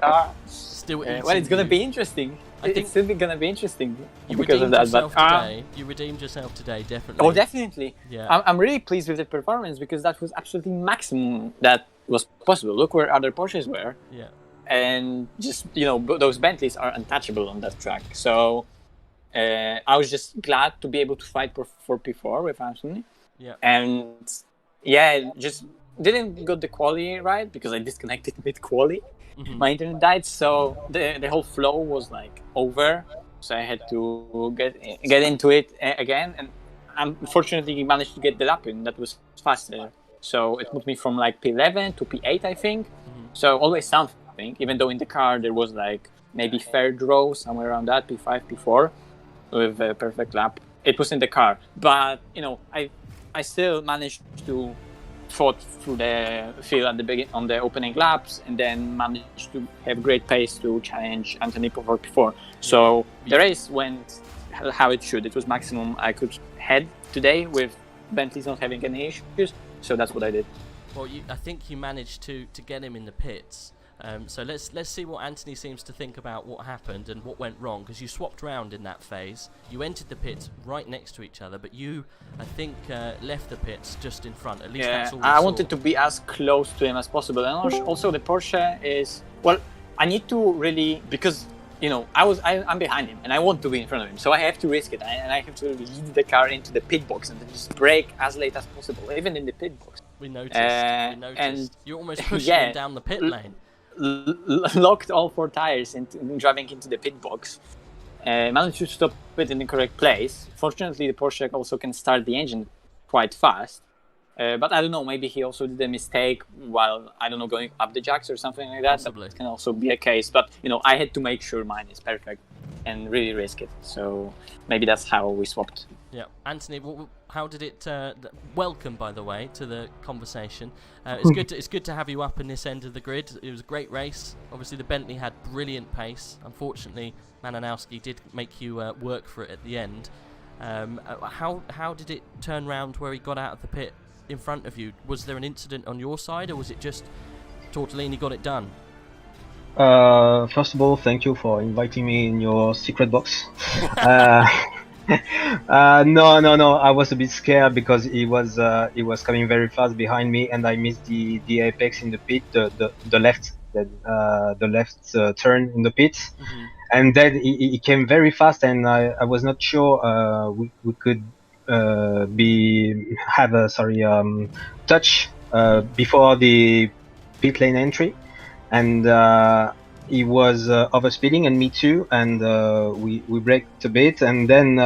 still. Well, it's gonna be interesting. It's still gonna be interesting you because of that. Yourself But today. You redeemed yourself today, definitely. oh, definitely. Yeah. I'm really pleased with the performance because that was absolutely maximum that was possible. Look where other Porsches were. Yeah. And just those Bentleys are untouchable on that track. So I was just glad to be able to fight for P4 with Anthony. Yeah. And yeah, just didn't got the quali right because I disconnected mid-quali. Mm-hmm. My internet died, so the whole flow was like over. So I had to get into it again, and unfortunately managed to get the lap in. That was faster. So it moved me from like P11 to P8, I think. Mm-hmm. So always something, even though in the car there was like maybe third row, somewhere around that, P5, P4, with a perfect lap. It was in the car. But, I still managed to fought through the field at the beginning on the opening laps, and then managed to have great pace to challenge Anthony for P4. So the race went how it should. It was maximum I could head today with Bentley's not having any issues. So that's what I did. Well, I think you managed to get him in the pits. So let's see what Anthony seems to think about what happened and what went wrong, because you swapped round in that phase. You entered the pits right next to each other, but you, I think, left the pits just in front. At least that's all we I saw. wanted to be as close to him as possible, and also the Porsche is I need to really, because I'm behind him and I want to be in front of him, so I have to risk it, and I have to lead the car into the pit box and then just brake as late as possible, even in the pit box. We noticed. And you're almost pushing him down the pit lane. Locked all 4 tires into driving into the pit box. Managed to stop it in the correct place. Fortunately, the Porsche also can start the engine quite fast. But I don't know, maybe he also did a mistake while, going up the jacks or something like that. Possibly. That can also be a case. But, I had to make sure mine is perfect and really risk it. So maybe that's how we swapped. Yeah. Anthony, how did it... welcome, by the way, to the conversation. It's good to have you up in this end of the grid. It was a great race. Obviously, the Bentley had brilliant pace. Unfortunately, Malinowski did make you work for it at the end. How did it turn round where he got out of the pit in front of you? Was there an incident on your side, or was it just Tortellini got it done? First of all, thank you for inviting me in your secret box. No, I was a bit scared because he was coming very fast behind me, and I missed the apex in the pit, the left turn in the pit. Mm-hmm. And then he came very fast, and I was not sure we could have a touch before the pit lane entry, and he was overspeeding, and me too, and we braked a bit, and then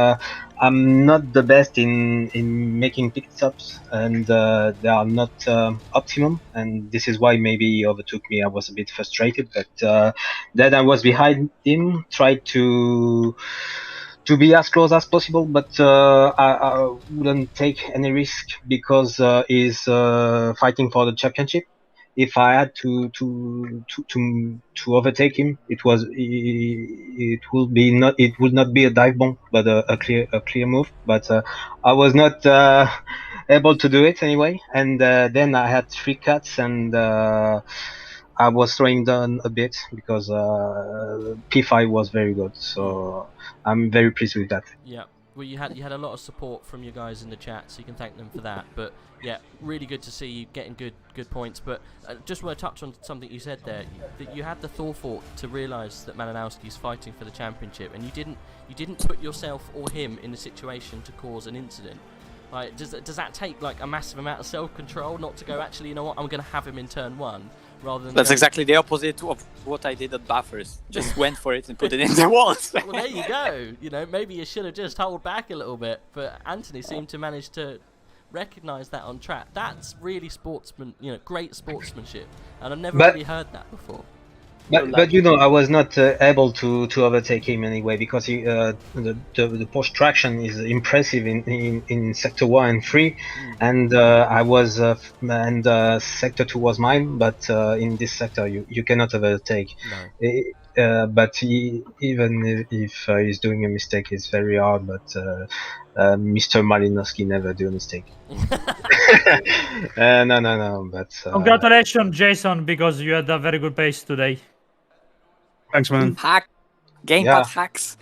I'm not the best in making pit stops, and they are not optimum, and this is why maybe he overtook me. I was a bit frustrated, but then I was behind him, tried to be as close as possible, but I wouldn't take any risk because he's fighting for the championship. If I had to overtake him, it would not be a dive bomb, but a clear move. But I was not able to do it anyway. And then I had 3 cuts, and I was slowing down a bit because P5 was very good. So I'm very pleased with that. Yeah. Well, you had a lot of support from you guys in the chat, so you can thank them for that. But yeah, really good to see you getting good points. But just want to touch on something you said there. That you had the forethought to realise that Malinowski's fighting for the championship, and you didn't put yourself or him in a situation to cause an incident. Like, does that take like a massive amount of self-control not to go, actually, you know what, I'm going to have him in turn 1, rather than. That's going- exactly the opposite of what I did at Buffers. Just went for it and put it in the walls. Well, there you go. You know, maybe you should have just held back a little bit. But Anthony seemed to manage to recognise that on track. That's really great sportsmanship, and I've never But- really heard that before. But you know, I was not able to overtake him anyway because the Porsche traction is impressive in sector 1 and 3, and I was and sector 2 was mine, but in this sector you cannot overtake. No. But even if he's doing a mistake, it's very hard. But Mr. Malinowski never do a mistake. No. But Congratulations, Jason, because you had a very good pace today. Thanks, man. Hack. Gamepad Yeah. hacks.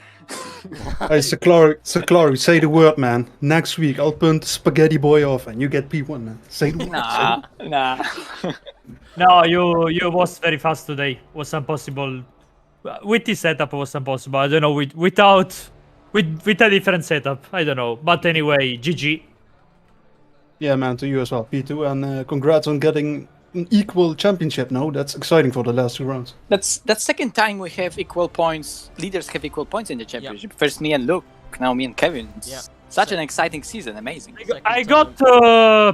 Hey, Sakari, say the word, man. Next week, I'll punt Spaghetti Boy off and you get P1, man. Say the word. Nah. No, you was very fast today. Was impossible. With this setup, was impossible. I don't know. With a different setup, I don't know. But anyway, GG. Yeah, man, to you as well, P2. And congrats on getting an equal championship now. That's exciting for the last 2 rounds. That's second time we have equal points. Leaders have equal points in the championship. First me and Luke, now me and Kevin. It's Yeah. such an exciting season. Amazing. I got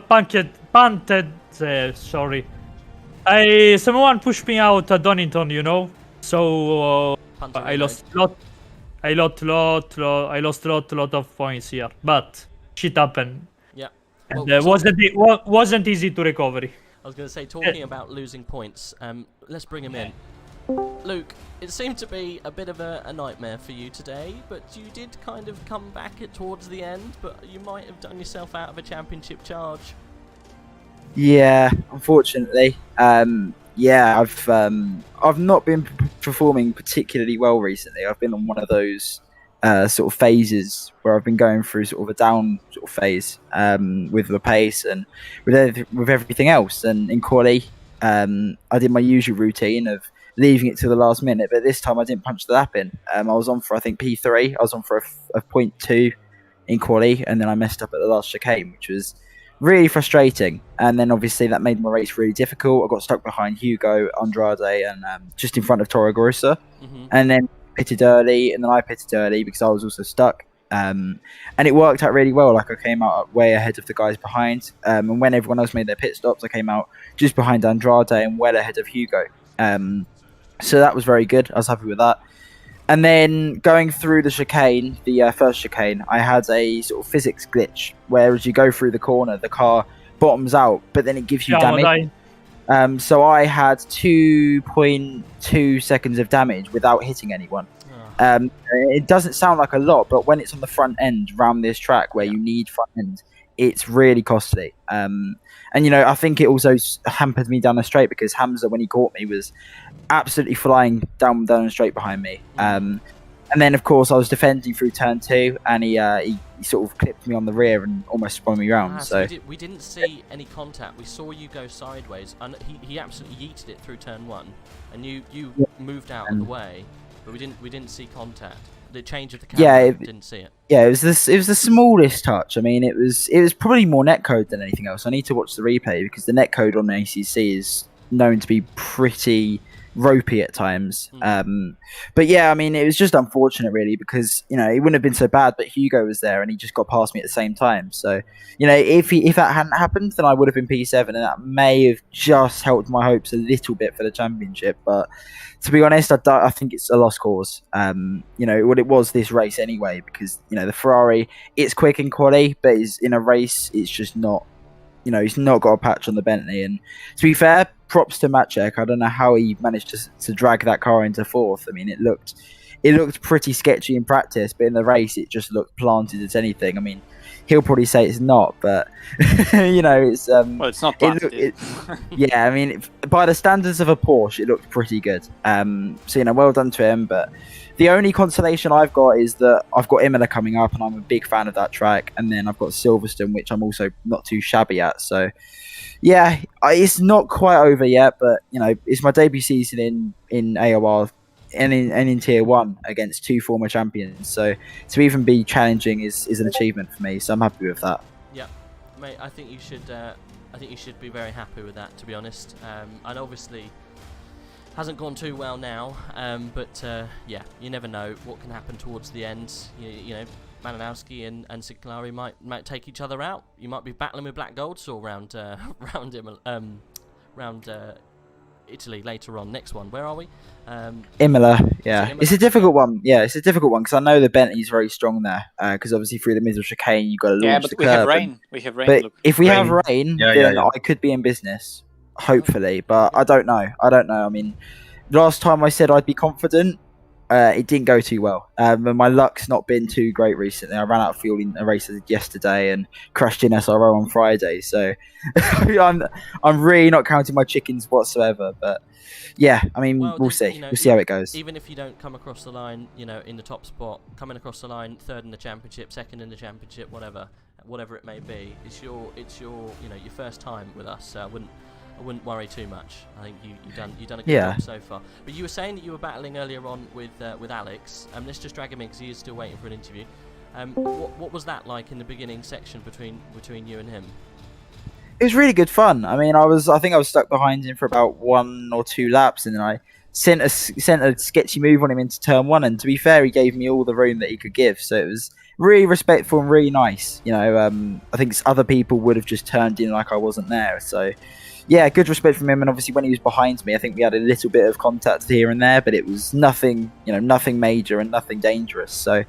punted. Sorry. Someone pushed me out at Donington, you know. So Punter I reload. lost lot of points here. But shit happened. Yeah. And Well, wasn't easy to recover. I was going to say, talking about losing points, let's bring him in. Luke, it seemed to be a bit of a nightmare for you today, but you did kind of come back towards the end, but you might have done yourself out of a championship charge. Yeah, unfortunately. I've not been performing particularly well recently. I've been on one of those sort of phases where I've been going through sort of a down sort of phase with the pace and with everything else. And in quali, I did my usual routine of leaving it to the last minute, but this time I didn't punch the lap in. I was on for, I think, P3. I was on for a 0.2 in quali, and then I messed up at the last chicane, which was really frustrating. And then obviously that made my race really difficult. I got stuck behind Hugo, Andrade, and just in front of Toro Grossa. Mm-hmm. And then pitted early, and then I pitted early because I was also stuck. And it worked out really well. Like, I came out way ahead of the guys behind. And when everyone else made their pit stops, I came out just behind Andrade and well ahead of Hugo. So that was very good. I was happy with that. And then going through the chicane, the first chicane, I had a sort of physics glitch where as you go through the corner, the car bottoms out, but then it gives you damage. So I had 2.2 seconds of damage without hitting anyone. It doesn't sound like a lot, but when it's on the front end around this track where you need front end, it's really costly. And, you know, I think it also hampered me down the straight because Hamza, when he caught me, was absolutely flying down the straight behind me. And then, of course, I was defending through turn 2, and he sort of clipped me on the rear and almost spun me round. So we didn't see any contact. We saw you go sideways, and he absolutely yeeted it through turn 1, and you moved out of the way, but we didn't see contact. The change of the camera, didn't see it. Yeah, it was the smallest touch. I mean, it was probably more netcode than anything else. I need to watch the replay because the netcode on the ACC is known to be pretty ropey at times. But yeah, I mean, it was just unfortunate really because, you know, it wouldn't have been so bad, but Hugo was there and he just got past me at the same time. So, you know, if that hadn't happened, then I would have been P7, and that may have just helped my hopes a little bit for the championship. But to be honest, I think it's a lost cause. You know, what it was this race anyway, because, you know, the Ferrari, it's quick in quali, but in a race, it's just not. You know, he's not got a patch on the Bentley. And to be fair, props to Maciek. I don't know how he managed to drag that car into 4th. I mean, it looked pretty sketchy in practice, but in the race, it just looked planted as anything. I mean, he'll probably say it's not, but you know, it's well, it's not planted. Yeah, I mean, by the standards of a Porsche, it looked pretty good. So, you know, well done to him. But the only consolation I've got is that I've got Imola coming up, and I'm a big fan of that track. And then I've got Silverstone, which I'm also not too shabby at. So, yeah, it's not quite over yet, but, you know, it's my debut season in AOR and in Tier 1 against 2 former champions. So to even be challenging is an achievement for me. So I'm happy with that. Yeah. mate, I think you should. I think you should be very happy with that, to be honest. And obviously, hasn't gone too well now. But yeah, you never know what can happen towards the end. You know, Malinowski and Siglari might take each other out. You might be battling with Black Goldsaw round Italy later on. Next one, where are we? Imola, yeah. Imola? It's a difficult one. Yeah, it's a difficult one because I know the Bentley's very strong there. Because obviously through the middle chicane, you've got to launch Yeah, the but we curb. have rain. We have rain. But Look. if we have Rain. rain, Yeah, then yeah. I could be in business, hopefully. But I don't know. I mean, last time I said I'd be confident, it didn't go too well. And my luck's not been too great recently. I ran out of fuel in a race yesterday and crashed in SRO on Friday. So I'm really not counting my chickens whatsoever. But yeah, I mean, we'll see. You know, We'll see how it goes. Even if you don't come across the line, you know, in the top spot, coming across the line, third in the championship, second in the championship, whatever it may be, it's your you know, your first time with us. So I wouldn't worry too much. I think you've done a good job so far. But you were saying that you were battling earlier on with Alex. Let's just drag him in because he is still waiting for an interview. What was that like in the beginning section between you and him? It was really good fun. I mean, I think I was stuck behind him for about 1 or 2 laps, and then I sent a sketchy move on him into turn 1. And to be fair, he gave me all the room that he could give. So it was really respectful and really nice. You know, I think other people would have just turned in like I wasn't there. So yeah, good respect from him. And obviously, when he was behind me, I think we had a little bit of contact here and there, but it was nothing, you know, nothing major and nothing dangerous. So,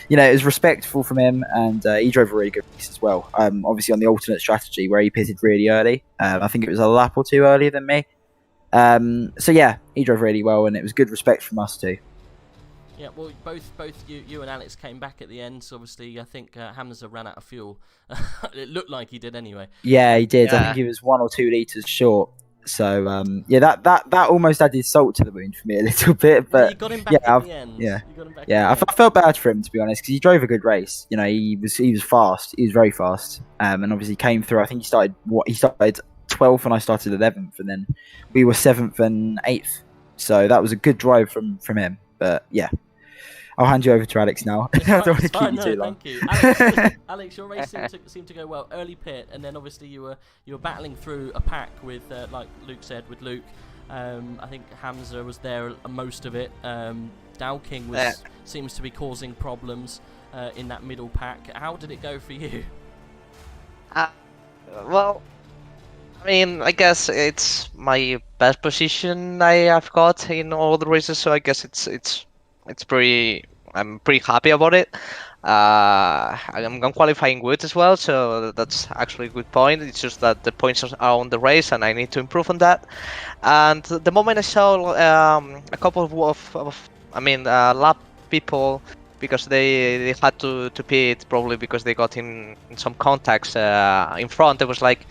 you know, it was respectful from him, and he drove a really good race as well. Obviously, on the alternate strategy where he pitted really early. I think it was a lap or 2 earlier than me. So yeah, he drove really well, and it was good respect from us too. Yeah, well, both you and Alex came back at the end. So obviously, I think Hamza ran out of fuel. It looked like he did anyway. Yeah, he did. Yeah. I think he was 1 or 2 liters short. So yeah, that almost added salt to the wound for me a little bit. But you got him back in the end. Yeah, You got him back yeah. in the I felt bad for him, to be honest, because he drove a good race. You know, he was fast. He was very fast, and obviously came through. I think he started 12th, and I started 11th, and then we were 7th and 8th. So that was a good drive from him. But yeah, I'll hand you over to Alex now. I don't want to keep you too long. Thank you, Alex. Your race seemed to go well. Early pit, and then obviously you were battling through a pack with, like Luke said, with Luke. I think Hamza was there most of it. Dow King seems to be causing problems in that middle pack. How did it go for you? Well, I mean, I guess it's my best position I have got in all the races, so I guess it's pretty. I'm pretty happy about it. I'm qualifying good as well, so that's actually a good point. It's just that the points are on the race, and I need to improve on that. And the moment I saw a couple of lap people, because they had to pit, probably because they got in some contacts in front, it was like,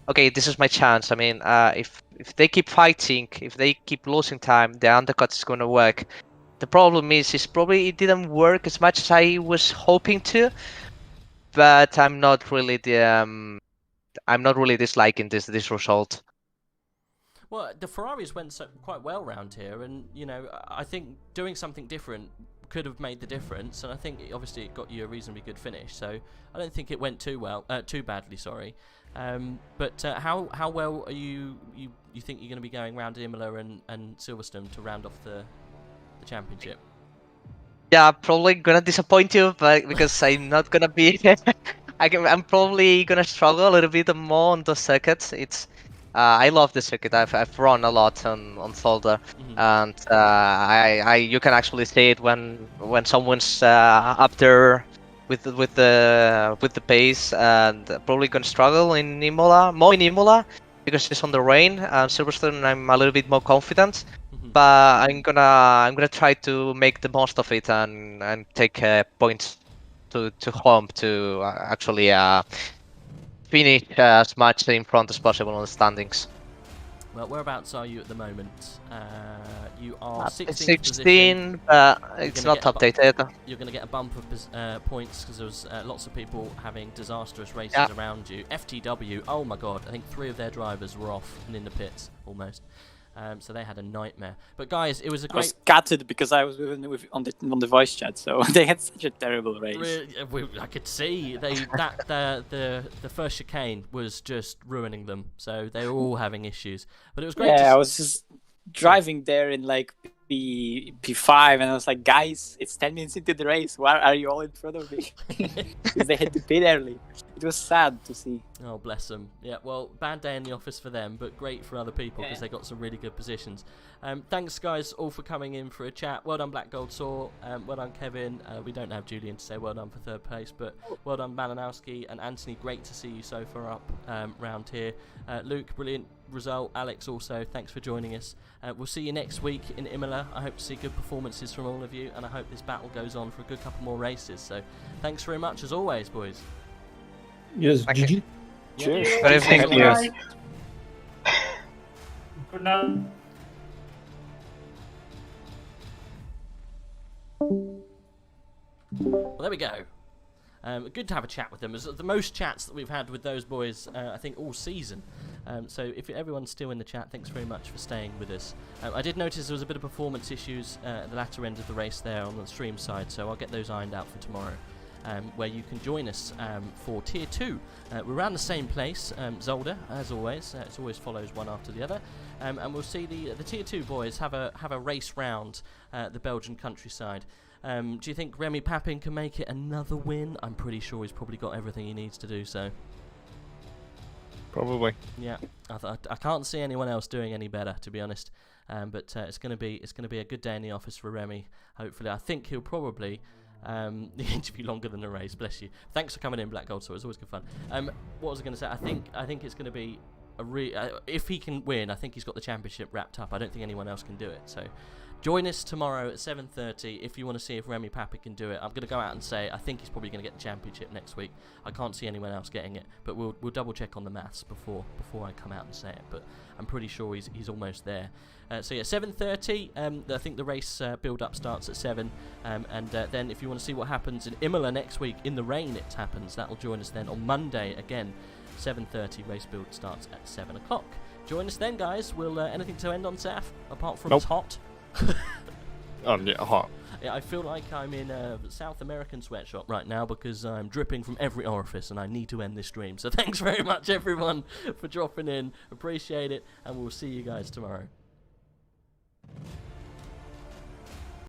okay, this is my chance. I mean, if they keep fighting, if they keep losing time, the undercut is going to work. The problem is probably it didn't work as much as I was hoping to, but I'm not really disliking this result. Well, the Ferraris went quite well round here, and you know, I think doing something different could have made the difference, and I think obviously it got you a reasonably good finish. So I don't think it went too badly. Sorry, but how well are you think you're going to be going round Imola and Silverstone to round off the championship? Yeah, probably gonna disappoint you, but because I'm not gonna be, I'm probably gonna struggle a little bit more on the circuits. I love the circuit. I've run a lot on Zolder, and you can actually see it when someone's up there with the pace, and probably gonna struggle in Imola, because it's on the rain. Silverstone, I'm a little bit more confident. But I'm gonna try to make the most of it and take points to home to actually finish as much in front as possible on the standings. Well, whereabouts are you at the moment? You are 16, position. but it's not updated. You're going to get a bump of points because there was lots of people having disastrous races around you. FTW, oh my god, I think 3 of their drivers were off and in the pits almost. So they had a nightmare. But guys, it was a I was great. gutted because I was on the voice chat, so they had such a terrible race. I could see the first chicane was just ruining them. So they were all having issues. But it was great. Yeah, I was just driving there in like P5, and I was like, guys, it's 10 minutes into the race. Why are you all in front of me? Because they had to pit early. It was sad to see. Oh, bless them. Yeah, well, bad day in the office for them, but great for other people because they got some really good positions. Thanks, guys, all for coming in for a chat. Well done, Black Gold Saw. Well done, Kevin. We don't have Julian to say well done for third place, but well done, Malinowski and Anthony. Great to see you so far up round here. Luke, brilliant result. Alex, also, thanks for joining us. We'll see you next week in Imola. I hope to see good performances from all of you, and I hope this battle goes on for a good couple more races. So thanks very much, as always, boys. Yes, GG. Cheers. Good evening. Thank you. Good night. Well, there we go. Good to have a chat with them. It's the most chats that we've had with those boys, I think, all season. So if everyone's still in the chat, thanks very much for staying with us. I did notice there was a bit of performance issues at the latter end of the race there on the stream side, so I'll get those ironed out for tomorrow. Where you can join us for Tier 2. We're around the same place, Zolder, as always. It always follows one after the other. And we'll see the Tier 2 boys have a race round the Belgian countryside. Do you think Remy Papin can make it another win? I'm pretty sure he's probably got everything he needs to do so. Probably. Yeah, I can't see anyone else doing any better, to be honest. But it's going to be a good day in the office for Remy. Hopefully, I think he'll probably. The interview longer than the race. Bless you. Thanks for coming in, Black Gold. So it's always good fun. What was I going to say? I think it's going to be if he can win, I think he's got the championship wrapped up. I don't think anyone else can do it. So join us tomorrow at 7:30 if you want to see if Remy Papin can do it. I'm going to go out and say I think he's probably going to get the championship next week. I can't see anyone else getting it, but we'll double check on the maths before I come out and say it. But I'm pretty sure he's almost there. So yeah, 7:30. I think the race build-up starts at 7, and then if you want to see what happens in Imola next week in the rain, it happens. That will join us then on Monday again. 7:30 race build starts at 7 o'clock. Join us then, guys. Will anything to end on, Saf? Apart from Nope. it's hot. Yeah, hot. Yeah, I feel like I'm in a South American sweatshop right now because I'm dripping from every orifice and I need to end this stream. So thanks very much, everyone, for dropping in. Appreciate it, and we'll see you guys tomorrow.